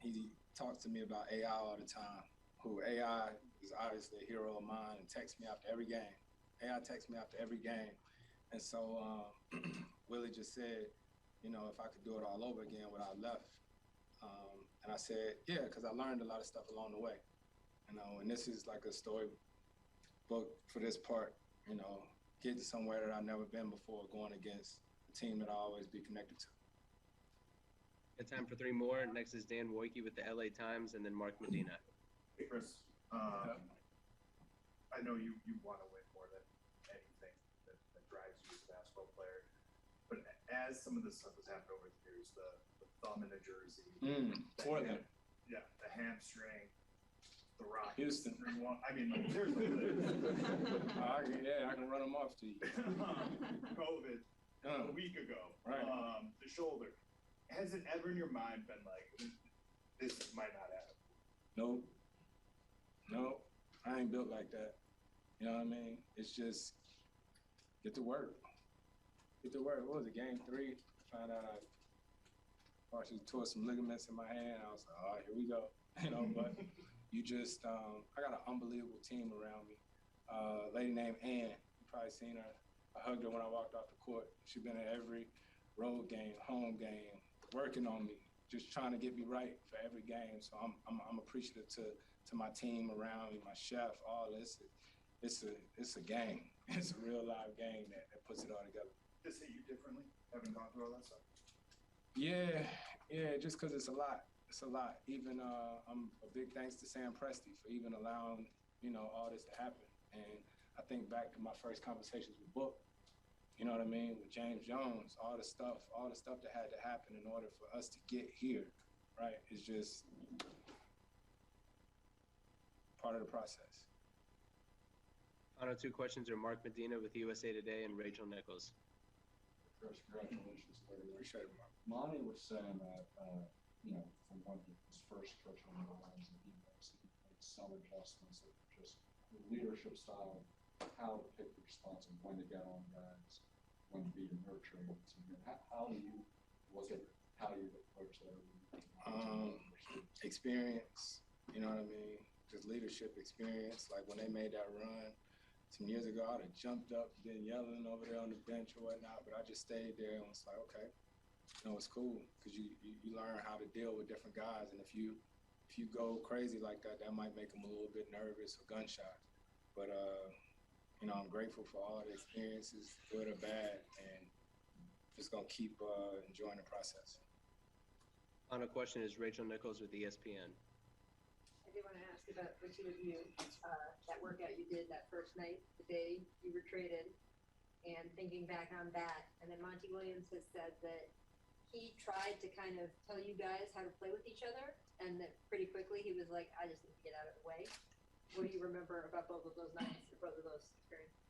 he talks to me about AI all the time, who AI is obviously a hero of mine and texts me after every game. AI texts me after every game. And so Willie just said, if I could do it all over again, what I left. And I said, yeah, because I learned a lot of stuff along the way, and this is like a story book for this part, getting somewhere that I've never been before, going against a team that I'll always be connected to. Got time for 3 more. Next is Dan Woike with the LA Times, and then Mark Medina. Hey, Chris, I know you want to win more than anything that drives you as a basketball player, but as some of this stuff has happened over the years, the thumb in the jersey, the hamstring, the Rockets, Houston. I mean, like, seriously, I can run them off to you. COVID a week ago, right. The shoulder. Has it ever in your mind been like, this might not happen? No, I ain't built like that. You know what I mean? It's just get to work. What was it, game 3? Found out I partially tore some ligaments in my hand. I was like, all right, here we go. But you just, I got an unbelievable team around me. A lady named Ann, you probably seen her. I hugged her when I walked off the court. She's been at every road game, home game, working on me, just trying to get me right for every game. So I'm appreciative to my team around me, my chef, all this. It's a game. It's a real live game that puts it all together. Does it hit you differently, having gone through all that stuff? Yeah, just because it's a lot. It's a lot. Even I'm a big thanks to Sam Presti for even allowing all this to happen. And I think back to my first conversations with Book. You know what I mean? With James Jones, all the stuff that had to happen in order for us to get here, right? It's just part of the process. Final 2 questions are Mark Medina with USA Today and Rachel Nichols. Chris, congratulations. Appreciate it, Mark. Monty was saying that, from one of his first stretch on the lines, that he made some adjustments that just the leadership style, how to pick the response and when to get on guys, when to be nurturing the team. How do you look at how you approach that? Experience, you know what I mean? Just leadership experience. Like when they made that run some years ago, I'd have jumped up, been yelling over there on the bench or whatnot, but I just stayed there and was like, okay, it's cool, because you learn how to deal with different guys, and if you go crazy like that, that might make them a little bit nervous or gun shy. But I'm grateful for all the experiences, good or bad, and just gonna keep enjoying the process. Final question is Rachel Nichols with ESPN. I did want to ask about the 2 of you, that workout you did that first night, the day you were traded, and thinking back on that. And then Monty Williams has said that he tried to kind of tell you guys how to play with each other, and that pretty quickly he was like, I just need to get out of the way. What do you remember about both of those nights, or both of those experiences?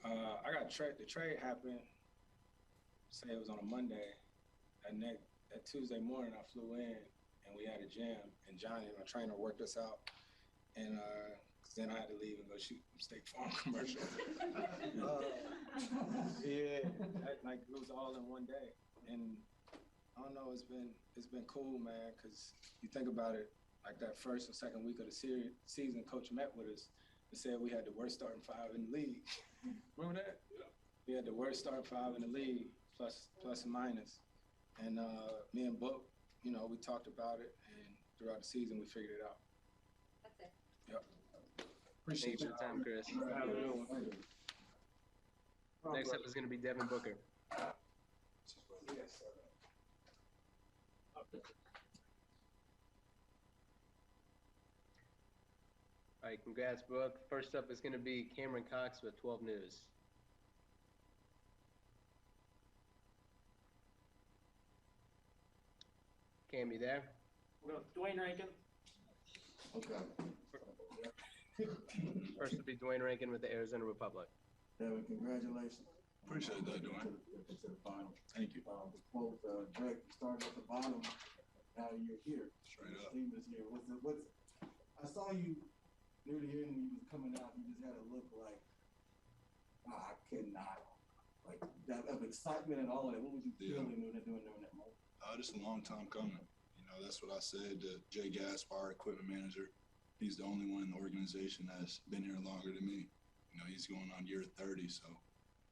I got the trade happened, say it was on a Monday. That Tuesday morning I flew in and we had a jam, and Johnny, my trainer, worked us out, and cause then I had to leave and go shoot State Farm commercial. Like it was all in one day, and I don't know, it's been cool, man, cause you think about it, like that first or second week of the season, Coach met with us and said we had the worst starting 5 in the league. Remember that? Yeah. We had the worst starting 5 in the league, plus and minus. And me and Book, we talked about it, and throughout the season we figured it out. That's it. Yep. Appreciate your time, Chris. Next up is going to be Devin Booker. All right, congrats, Brooke. First up is going to be Cameron Cox with 12 News. Cam, you there? We'll go Dwayne Rankin. Okay. First will be Dwayne Rankin with the Arizona Republic. Devin, congratulations. Appreciate that, Dwayne. To the final. Thank you. The quote, Drake, you started at the bottom, now you're here. Straight up. Team is here. I saw you near the end when you was coming out, you just had a look like, I cannot. Like, that of excitement and all of that. What was you feeling during that moment? Just a long time coming. You know, that's what I said to Jay Gaspar, our equipment manager. He's the only one in the organization that's been here longer than me. You know, he's going on year 30, so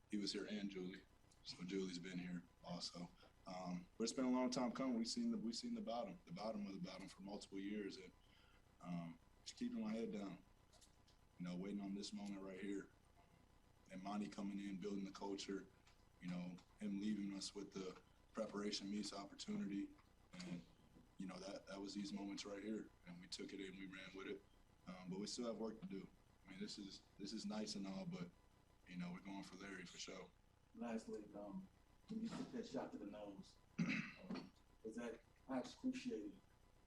he was here, and Julie. So Julie's been here also. But it's been a long time coming. We've seen the bottom of the bottom for multiple years, and just keeping my head down. You know, waiting on this moment right here. And Monty coming in, building the culture. You know, him leaving us with the preparation meets opportunity, and you know that was these moments right here, and we took it and we ran with it. But we still have work to do. I mean, this is nice and all, but you know we're going for Larry for sure. Lastly, when you took that shot to the nose, was that excruciating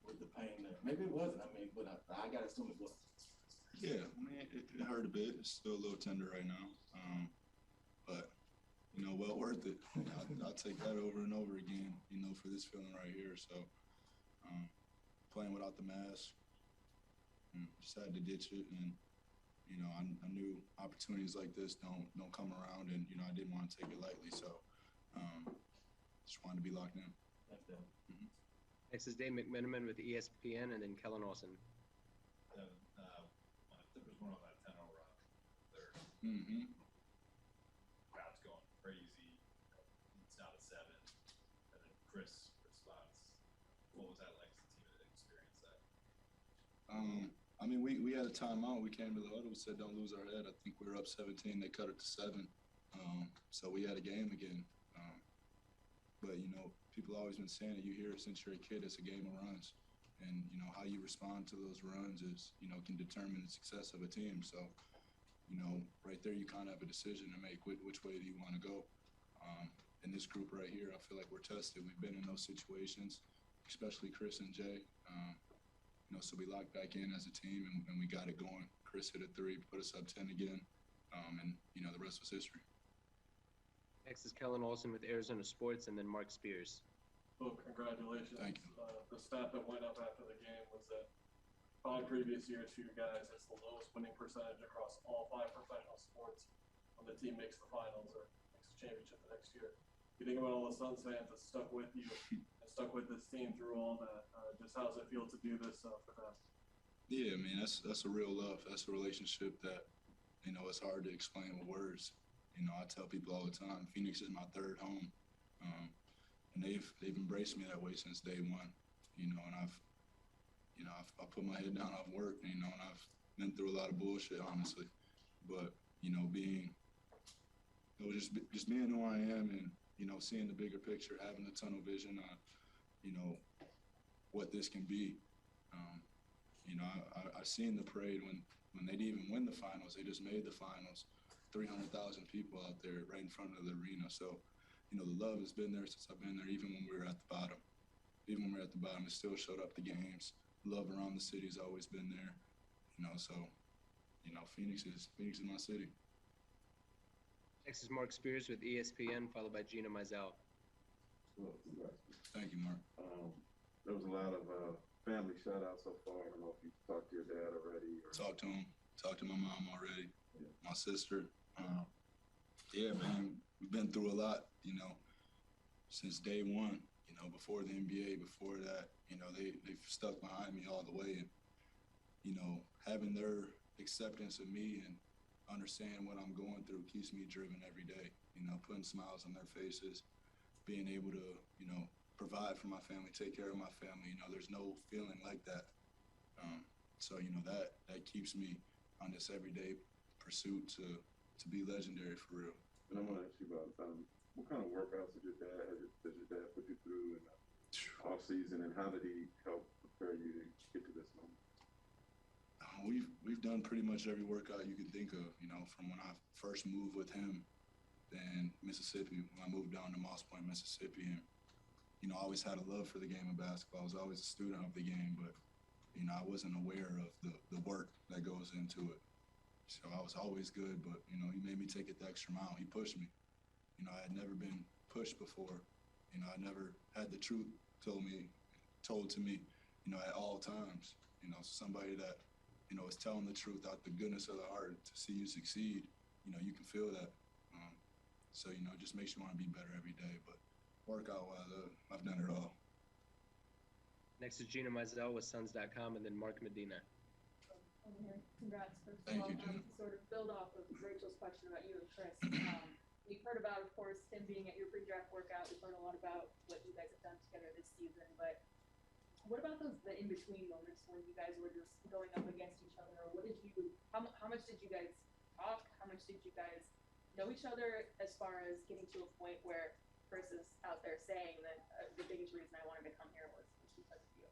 with the pain there? Maybe it wasn't. I mean, but I gotta assume it was. Yeah, I mean it hurt a bit. It's still a little tender right now, but you know, well worth it. I'll take that over and over again, you know, for this feeling right here. So, playing without the mask, just had to ditch it. And, you know, I knew opportunities like this don't come around, and, you know, I didn't want to take it lightly. So, just wanted to be locked in. Thanks, Devin. Next is Dave McMenamin with ESPN, and then Kellen Olson. I think it was one of that 10-0 run there. Mm-hmm. Crowd's going crazy. It's down to 7. And then Chris responds. What was that like as a team that experienced that? I mean, we had a timeout. We came to the huddle. We said, don't lose our head. I think we were up 17. They cut it to 7. So we had a game again. But, you know, people always been saying it. You hear it since you're a kid. It's a game of runs. And, you know, how you respond to those runs is, you know, can determine the success of a team. So, you know, right there you kind of have a decision to make. Which way do you want to go? In this group right here, I feel like we're tested. We've been in those situations, especially Chris and Jay. You know, so we locked back in as a team, and we got it going. Chris hit a 3, put us up 10 again, and, you know, the rest was history. Next is Kellen Olson with Arizona Sports, and then Mark Spears. Well, congratulations. Thank you. The stat that went up after the game was that 5 previous years for you guys, it's the lowest winning percentage across all 5 professional sports when the team makes the finals or makes the championship the next year. You think about all the Suns fans that stuck with you and stuck with this team through all that. Just how does it feel to do this for them? Yeah, man, that's a real love. That's a relationship that, you know, it's hard to explain with words. You know, I tell people all the time, Phoenix is my 3rd home, and they've embraced me that way since day one. You know, and I've put my head down, I've worked, you know, and I've been through a lot of bullshit, honestly. But you know, just being who I am, and you know, seeing the bigger picture, having the tunnel vision on, you know, what this can be. You know, I seen the parade when they didn't even win the finals. They just made the finals. 300,000 people out there right in front of the arena. So, you know, the love has been there since I've been there, even when we were at the bottom. Even when we were at the bottom, it still showed up the games. Love around the city has always been there. You know, so, you know, Phoenix is my city. Next is Mark Spears with ESPN, followed by Gina Mizell. Thank you, Mark. There was a lot of family shout-outs so far. I don't know if you talked to your dad already. Talked to him. Talked to my mom already. Yeah. My sister. Yeah, man, we've been through a lot, you know, since day one, you know, before the NBA, before that, you know, they've stuck behind me all the way. And, you know, having their acceptance of me and understanding what I'm going through keeps me driven every day, you know, putting smiles on their faces, being able to, you know, provide for my family, take care of my family. You know, there's no feeling like that. So, you know, that keeps me on this everyday pursuit to be legendary for real. And I want to ask you about what kind of workouts does your dad put you through in the off season, and how did he help prepare you to get to this moment? we've done pretty much every workout you could think of, you know, from when I first moved with him in Mississippi, when I moved down to Moss Point, Mississippi. And, you know, I always had a love for the game of basketball. I was always a student of the game, but, you know, I wasn't aware of the work that goes into it. So I was always good, but, you know, he made me take it the extra mile. He pushed me. You know, I had never been pushed before. You know, I never had the truth told to me, you know, at all times. You know, somebody that, you know, is telling the truth out the goodness of the heart to see you succeed. You know, you can feel that. So, you know, it just makes you want to be better every day. But workout-wise, I've done it all. Next is Gina Mizell with Suns.com, and then Mark Medina. Over here. Congrats, first of Thank all. you, Gina. To sort of build off of Rachel's question about you and Chris. We've heard about, of course, him being at your pre-draft workout. We've heard a lot about what you guys have done together this season. But what about the in-between moments when you guys were just going up against each other? Or what did you? How much did you guys talk? How much did you guys know each other as far as getting to a point where Chris is out there saying that the biggest reason I wanted to come here was because of you?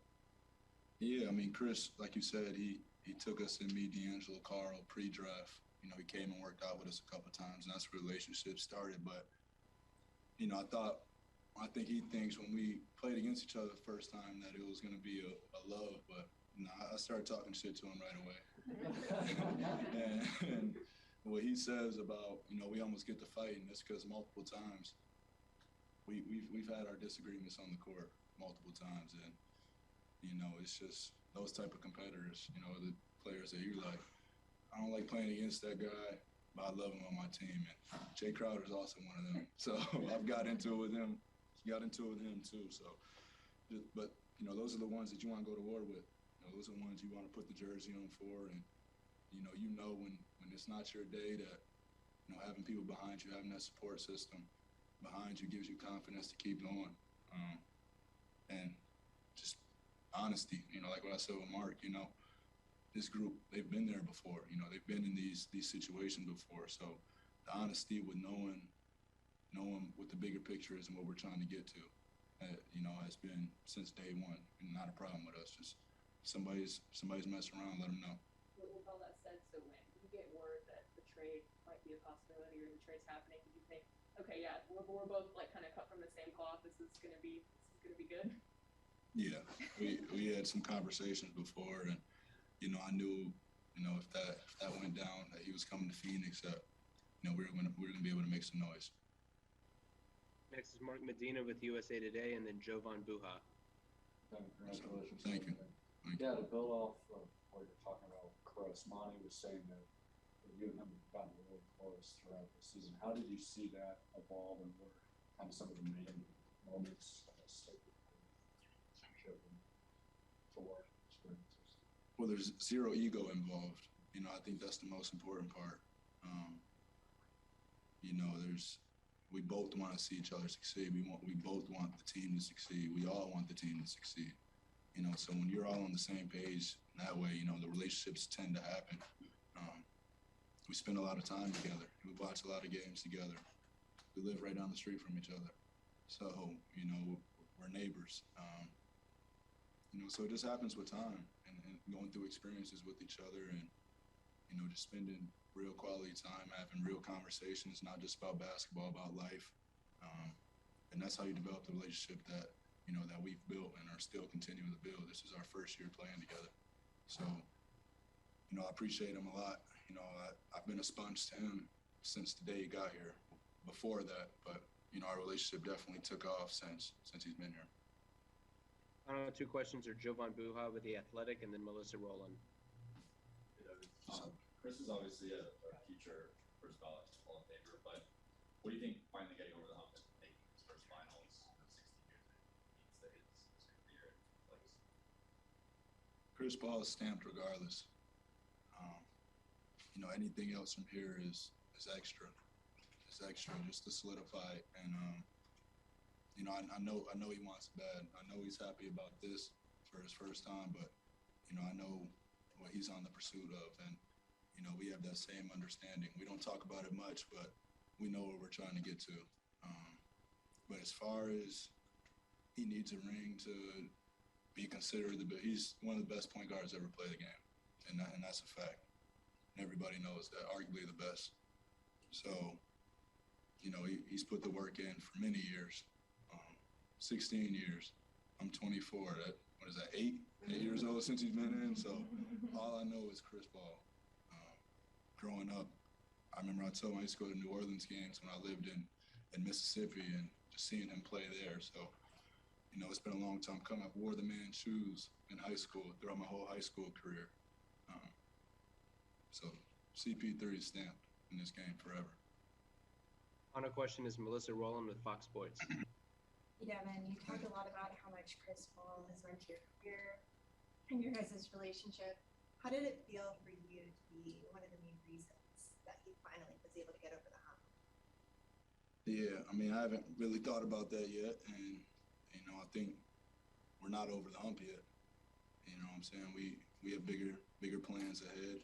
Yeah, I mean, Chris, like you said, he took us and me, D'Angelo, Carl, pre-draft. You know, he came and worked out with us a couple of times, and that's where relationships started. But, you know, I think he thinks when we played against each other the first time that it was going to be a love. But, you know, I started talking shit to him right away. and what he says about, you know, we almost get to fighting, that's because multiple times we've had our disagreements on the court multiple times. And, you know, it's just those type of competitors, you know, the players that you're like, I don't like playing against that guy, but I love him on my team. And Jae Crowder is also one of them. So I've got into it with him. Got into it with him too. So, but you know, those are the ones that you want to go to war with. You know, those are the ones you want to put the jersey on for. And you know when it's not your day, that, you know, having people behind you, having that support system behind you gives you confidence to keep going. And just honesty. You know, like what I said with Mark. You know, this group, they've been there before. You know, they've been in these situations before. So the honesty with knowing what the bigger picture is and what we're trying to get to, you know, has been since day one, and not a problem with us. Just somebody's messing around, let them know. With all that said, so when you get word that the trade might be a possibility or the trade's happening, do you think, okay, yeah, we're both like kind of cut from the same cloth. This is gonna be good. Yeah, we had some conversations before, and, you know, I knew, you know, if that went down, that he was coming to Phoenix, that, you know, we were gonna be able to make some noise. Next is Mark Medina with USA Today, and then Jovan Buha. Congratulations. Thank you. Yeah, to build off of what you're talking about with Chris, Monty was saying that you and him have gotten really close throughout the season. How did you see that evolve, and what are kind of some of the main moments that stick with you and for experiences? Well, there's zero ego involved. You know, I think that's the most important part. You know, we both want to see each other succeed. We both want the team to succeed. We all want the team to succeed. You know, so when you're all on the same page that way, you know, the relationships tend to happen. We spend a lot of time together. We watch a lot of games together. We live right down the street from each other. So, you know, we're neighbors. You know, so it just happens with time and going through experiences with each other, and, you know, just spending real quality time, having real conversations, not just about basketball, about life. And that's how you develop the relationship that, you know, that we've built and are still continuing to build. This is our first year playing together. So, you know, I appreciate him a lot. You know, I've been a sponge to him since the day he got here. Before that, but, you know, our relationship definitely took off since he's been here. Two questions are Jovan Buha with The Athletic, and then Melissa Rowland. Chris is obviously a future first ballot Hall of Famer, but what do you think finally getting over the hump and making his first finals in 16 years means to his career and legacy? Chris Paul is stamped regardless. You know, anything else from here is extra. It's extra just to solidify it. And, you know, I know he wants it bad. I know he's happy about this for his first time, but, you know, I know what he's on the pursuit of. And, you know, we have that same understanding. We don't talk about it much, but we know what we're trying to get to. But as far as he needs a ring to be considered he's one of the best point guards ever played the game. and that's a fact. And everybody knows that, arguably the best. So, you know, he's put the work in for many years, 16 years. I'm 24. What is that, 8 years old since he's been in? So all I know is Chris Paul. Growing up, I remember I told him I used to go to New Orleans games when I lived in Mississippi and just seeing him play there. So, you know, it's been a long time coming. I've wore the man's shoes in high school throughout my whole high school career. So CP3 is stamped in this game forever. Final question is Melissa Rowland with Fox Sports. Hey, Devin, you talked a lot about how much Chris Paul has meant to your career and your guys' relationship. How did it feel for you to be one of the main reasons that he finally was able to get over the hump? Yeah, I mean, I haven't really thought about that yet, and, you know, I think we're not over the hump yet. You know what I'm saying? We have bigger plans ahead.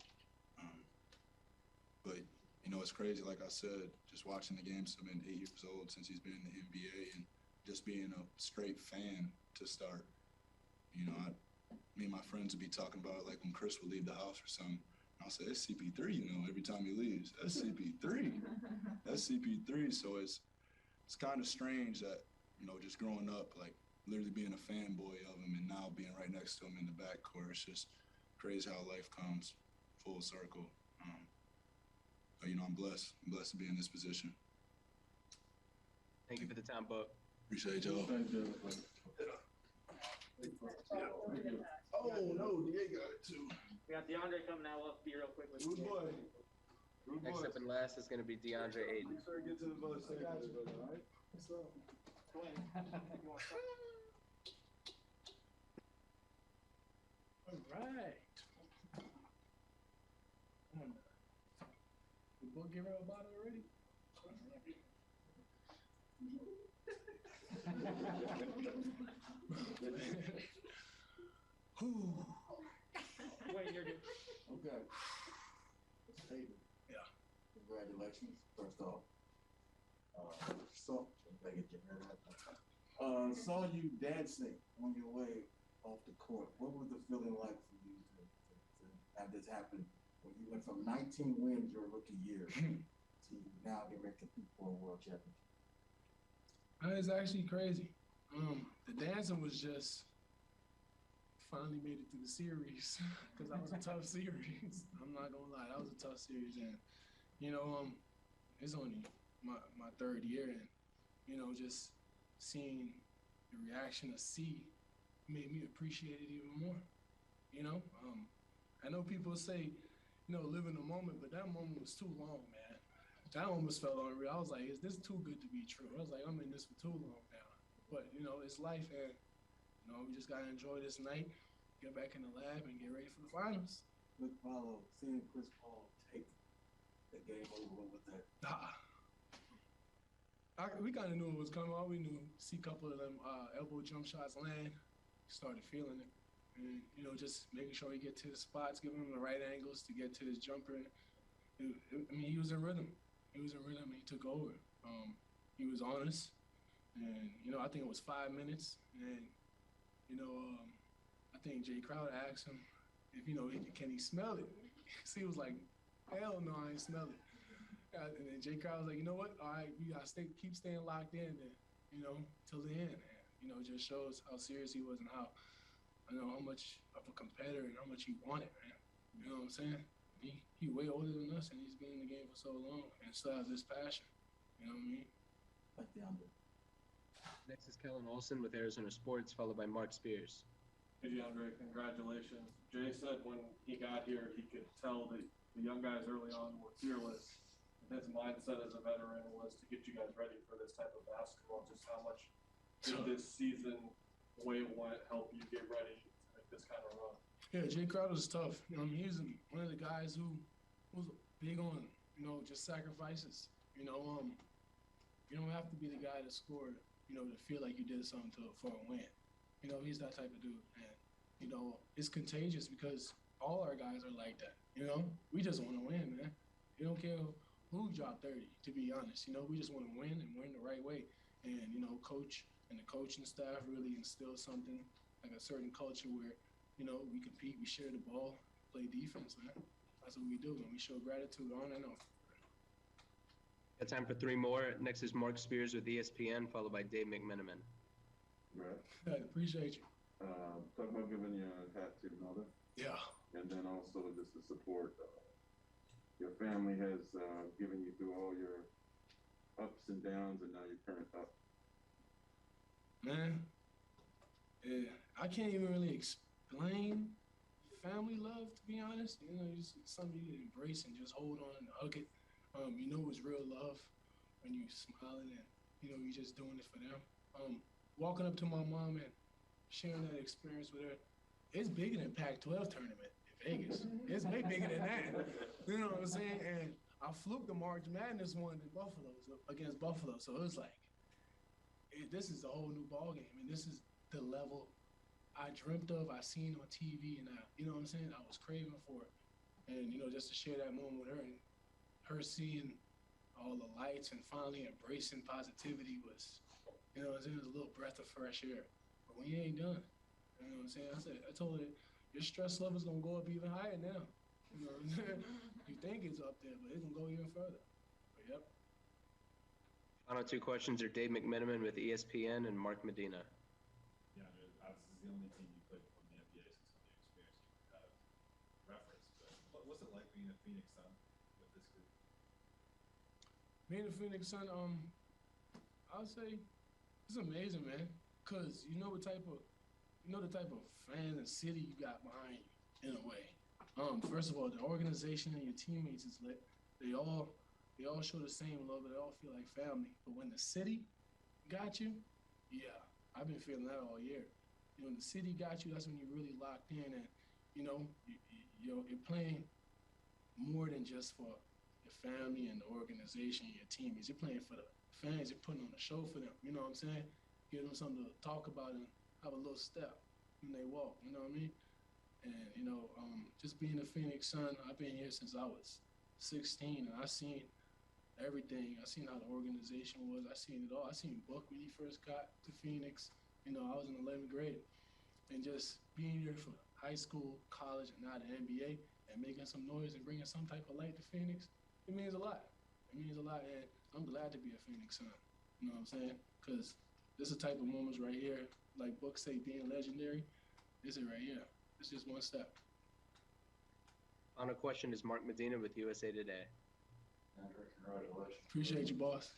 But, you know, it's crazy, like I said, just watching the games. I've been 8 years old since he's been in the NBA, and just being a straight fan to start. You know, me and my friends would be talking about it like when Chris would leave the house or something. I'll say, it's CP3, you know, every time he leaves. That's CP3. That's CP3. So it's kind of strange that, you know, just growing up, like literally being a fanboy of him and now being right next to him in the backcourt. It's just crazy how life comes full circle. But, you know, I'm blessed. I'm blessed to be in this position. Thank you for the time, Book. Appreciate y'all. Thank you. Oh, no, DA got it too. We got Deandre coming out. We'll be real quick with Good boy. Next up and last is going to be Deandre Ayton. Make sure you get to the bus. All right? What's up? Go ahead. You want to start? All right. Did Book give her a bottle already? Wait, you're good. Okay. David. Yeah. Congratulations, first off. Saw you dancing on your way off the court. What was the feeling like for you to have this happen when you went from 19 wins your rookie year to now get ready to compete for a world championship? It's actually crazy. The dancing was just finally made it through the series because that was a tough series. I'm not gonna lie, that was a tough series, and you know, it's only my third year, and you know, just seeing the reaction of C made me appreciate it even more. You know, I know people say, you know, live in the moment, but that moment was too long, man. That almost felt unreal. I was like, is this too good to be true? I was like, I'm in this for too long now. But, you know, it's life, and, you know, we just got to enjoy this night, get back in the lab, and get ready for the finals. Quick follow, seeing Chris Paul take the game over with that. We kind of knew it was coming. All we knew, see a couple of them elbow jump shots land, started feeling it. And, you know, just making sure he get to the spots, giving him the right angles to get to his jumper. I mean, he was in rhythm. He was in rhythm, and he took over. He was honest. And, you know, I think it was 5 minutes. And, you know, I think Jae Crowder asked him if, you know, can he smell it? So he was like, hell no, I ain't smell it. And then Jae Crowder was like, you know what? All right, we got to keep staying locked in then, you know, till the end. And, you know, it just shows how serious he was and how, you know, how much of a competitor and how much he wanted, man. You know what I'm saying? He way older than us, and he's been in the game for so long and still has this passion. You know what I mean? Like DeAndre. Next is Kellen Olson with Arizona Sports, followed by Mark Spears. Hey, DeAndre, congratulations. Jay said when he got here, he could tell that the young guys early on were fearless. And his mindset as a veteran was to get you guys ready for this type of basketball. Just how much did this season, the way it went, help you get ready to make this kind of run? Yeah, Jae Crowder was tough. You know, he's one of the guys who was big on, you know, just sacrifices. You know, you don't have to be the guy to score, you know, to feel like you did something for a win. You know, he's that type of dude. And, you know, it's contagious because all our guys are like that. You know, we just want to win, man. You don't care who dropped 30, to be honest. You know, we just want to win and win the right way. And, you know, coach and the coaching staff really instilled something, like a certain culture where, you know, we compete, we share the ball, play defense, man. That's what we do, and we show gratitude on and off. Got time for three more. Next is Mark Spears with ESPN, followed by Dave McMenamin. Right. I appreciate you. Talk about giving your hat to your mother. Yeah. And then also just the support your family has given you through all your ups and downs, and now your current up. Man, I can't even really explain family love, to be honest. You know, it's something you embrace and just hold on and hug it. You know it's real love when you smiling and, you know, you're just doing it for them. Walking up to my mom and sharing that experience with her, it's bigger than Pac-12 tournament in Vegas. It's way bigger than that. You know what I'm saying? And I fluked the March Madness one in Buffalo, against Buffalo. So it was like, this is a whole new ballgame, and this is the level I dreamt of, I seen on TV, and you know what I'm saying? I was craving for it. And, you know, just to share that moment with her and her seeing all the lights and finally embracing positivity was, you know what I'm saying, it was a little breath of fresh air. But we ain't done. You know what I'm saying? I told her, your stress level's gonna go up even higher now. You know what I'm saying? You think it's up there, but it's gonna go even further. But yep. Final two questions are Dave McMenamin with ESPN and Mark Medina. Yeah, this is the only team you played from the NBA, so some of the experience you have referenced. But what's it like being a Phoenix Sun with this group? Being a Phoenix Sun, I would say it's amazing, man. Cause you know the type of fans and city you got behind you in a way. First of all, the organization and your teammates is lit. They all show the same love. They all feel like family. But when the city got you, yeah, I've been feeling that all year. You know, when the city got you, that's when you're really locked in, and you know, you're playing more than just for your family and the organization and your teammates. You're playing for the fans. You're putting on a show for them. You know what I'm saying? Give them something to talk about and have a little step when they walk. You know what I mean? And you know, just being a Phoenix Sun, I've been here since I was 16, and I seen everything. I seen how the organization was. I seen it all. I seen Book when he first got to Phoenix. You know, I was in 11th grade, and just being here for high school, college, and now the NBA, and making some noise and bringing some type of light to Phoenix, it means a lot. It means a lot, and I'm glad to be a Phoenix Sun. You know what I'm saying? Because this is the type of moments right here, like Book say, being legendary. This is right here. It's just one step. Final question is Mark Medina with USA Today. Andrew, congratulations. Appreciate you, boss.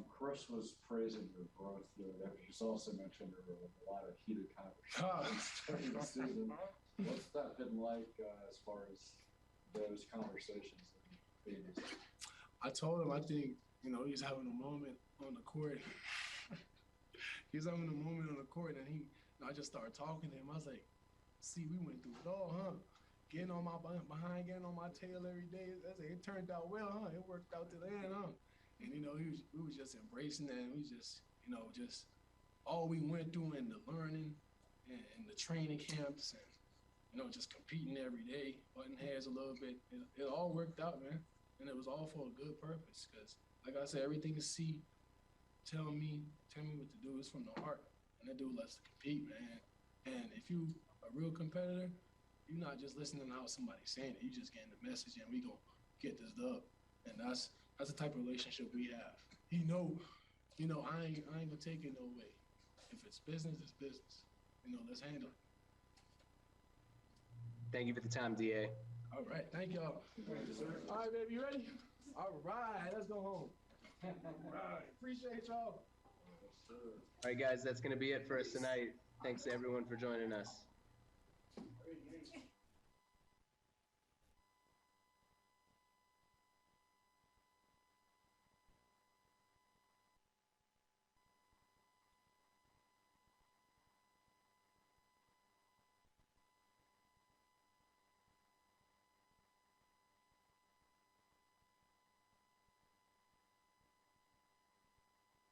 Chris was praising your growth the other day, but he's also mentioned there were a lot of heated conversations during the season. What's that been like as far as those conversations in Phoenix? I told him I think, you know, he's having a moment on the court. He's having a moment on the court, and I just started talking to him. I was like, see, we went through it all, huh? Getting on my behind, getting on my tail every day. It turned out well, huh? It worked out to the end, huh? And, you know, we was just embracing that. And we just, you know, just all we went through and the learning and the training camps and, you know, just competing every day, butting heads a little bit. It all worked out, man. And it was all for a good purpose. Because, like I said, everything you see, tell me what to do is from the heart. And that dude loves to compete, man. And if you a real competitor, you're not just listening to how somebody's saying it. You just getting the message, and we gonna get this dub. And that's the type of relationship we have. You know, I ain't gonna take it no way. If it's business, it's business. You know, let's handle it. Thank you for the time, DA. All right, thank y'all. All right, baby, you ready? All right, let's go home. All right, appreciate y'all. All right, guys, that's going to be it for us tonight. Thanks to everyone for joining us.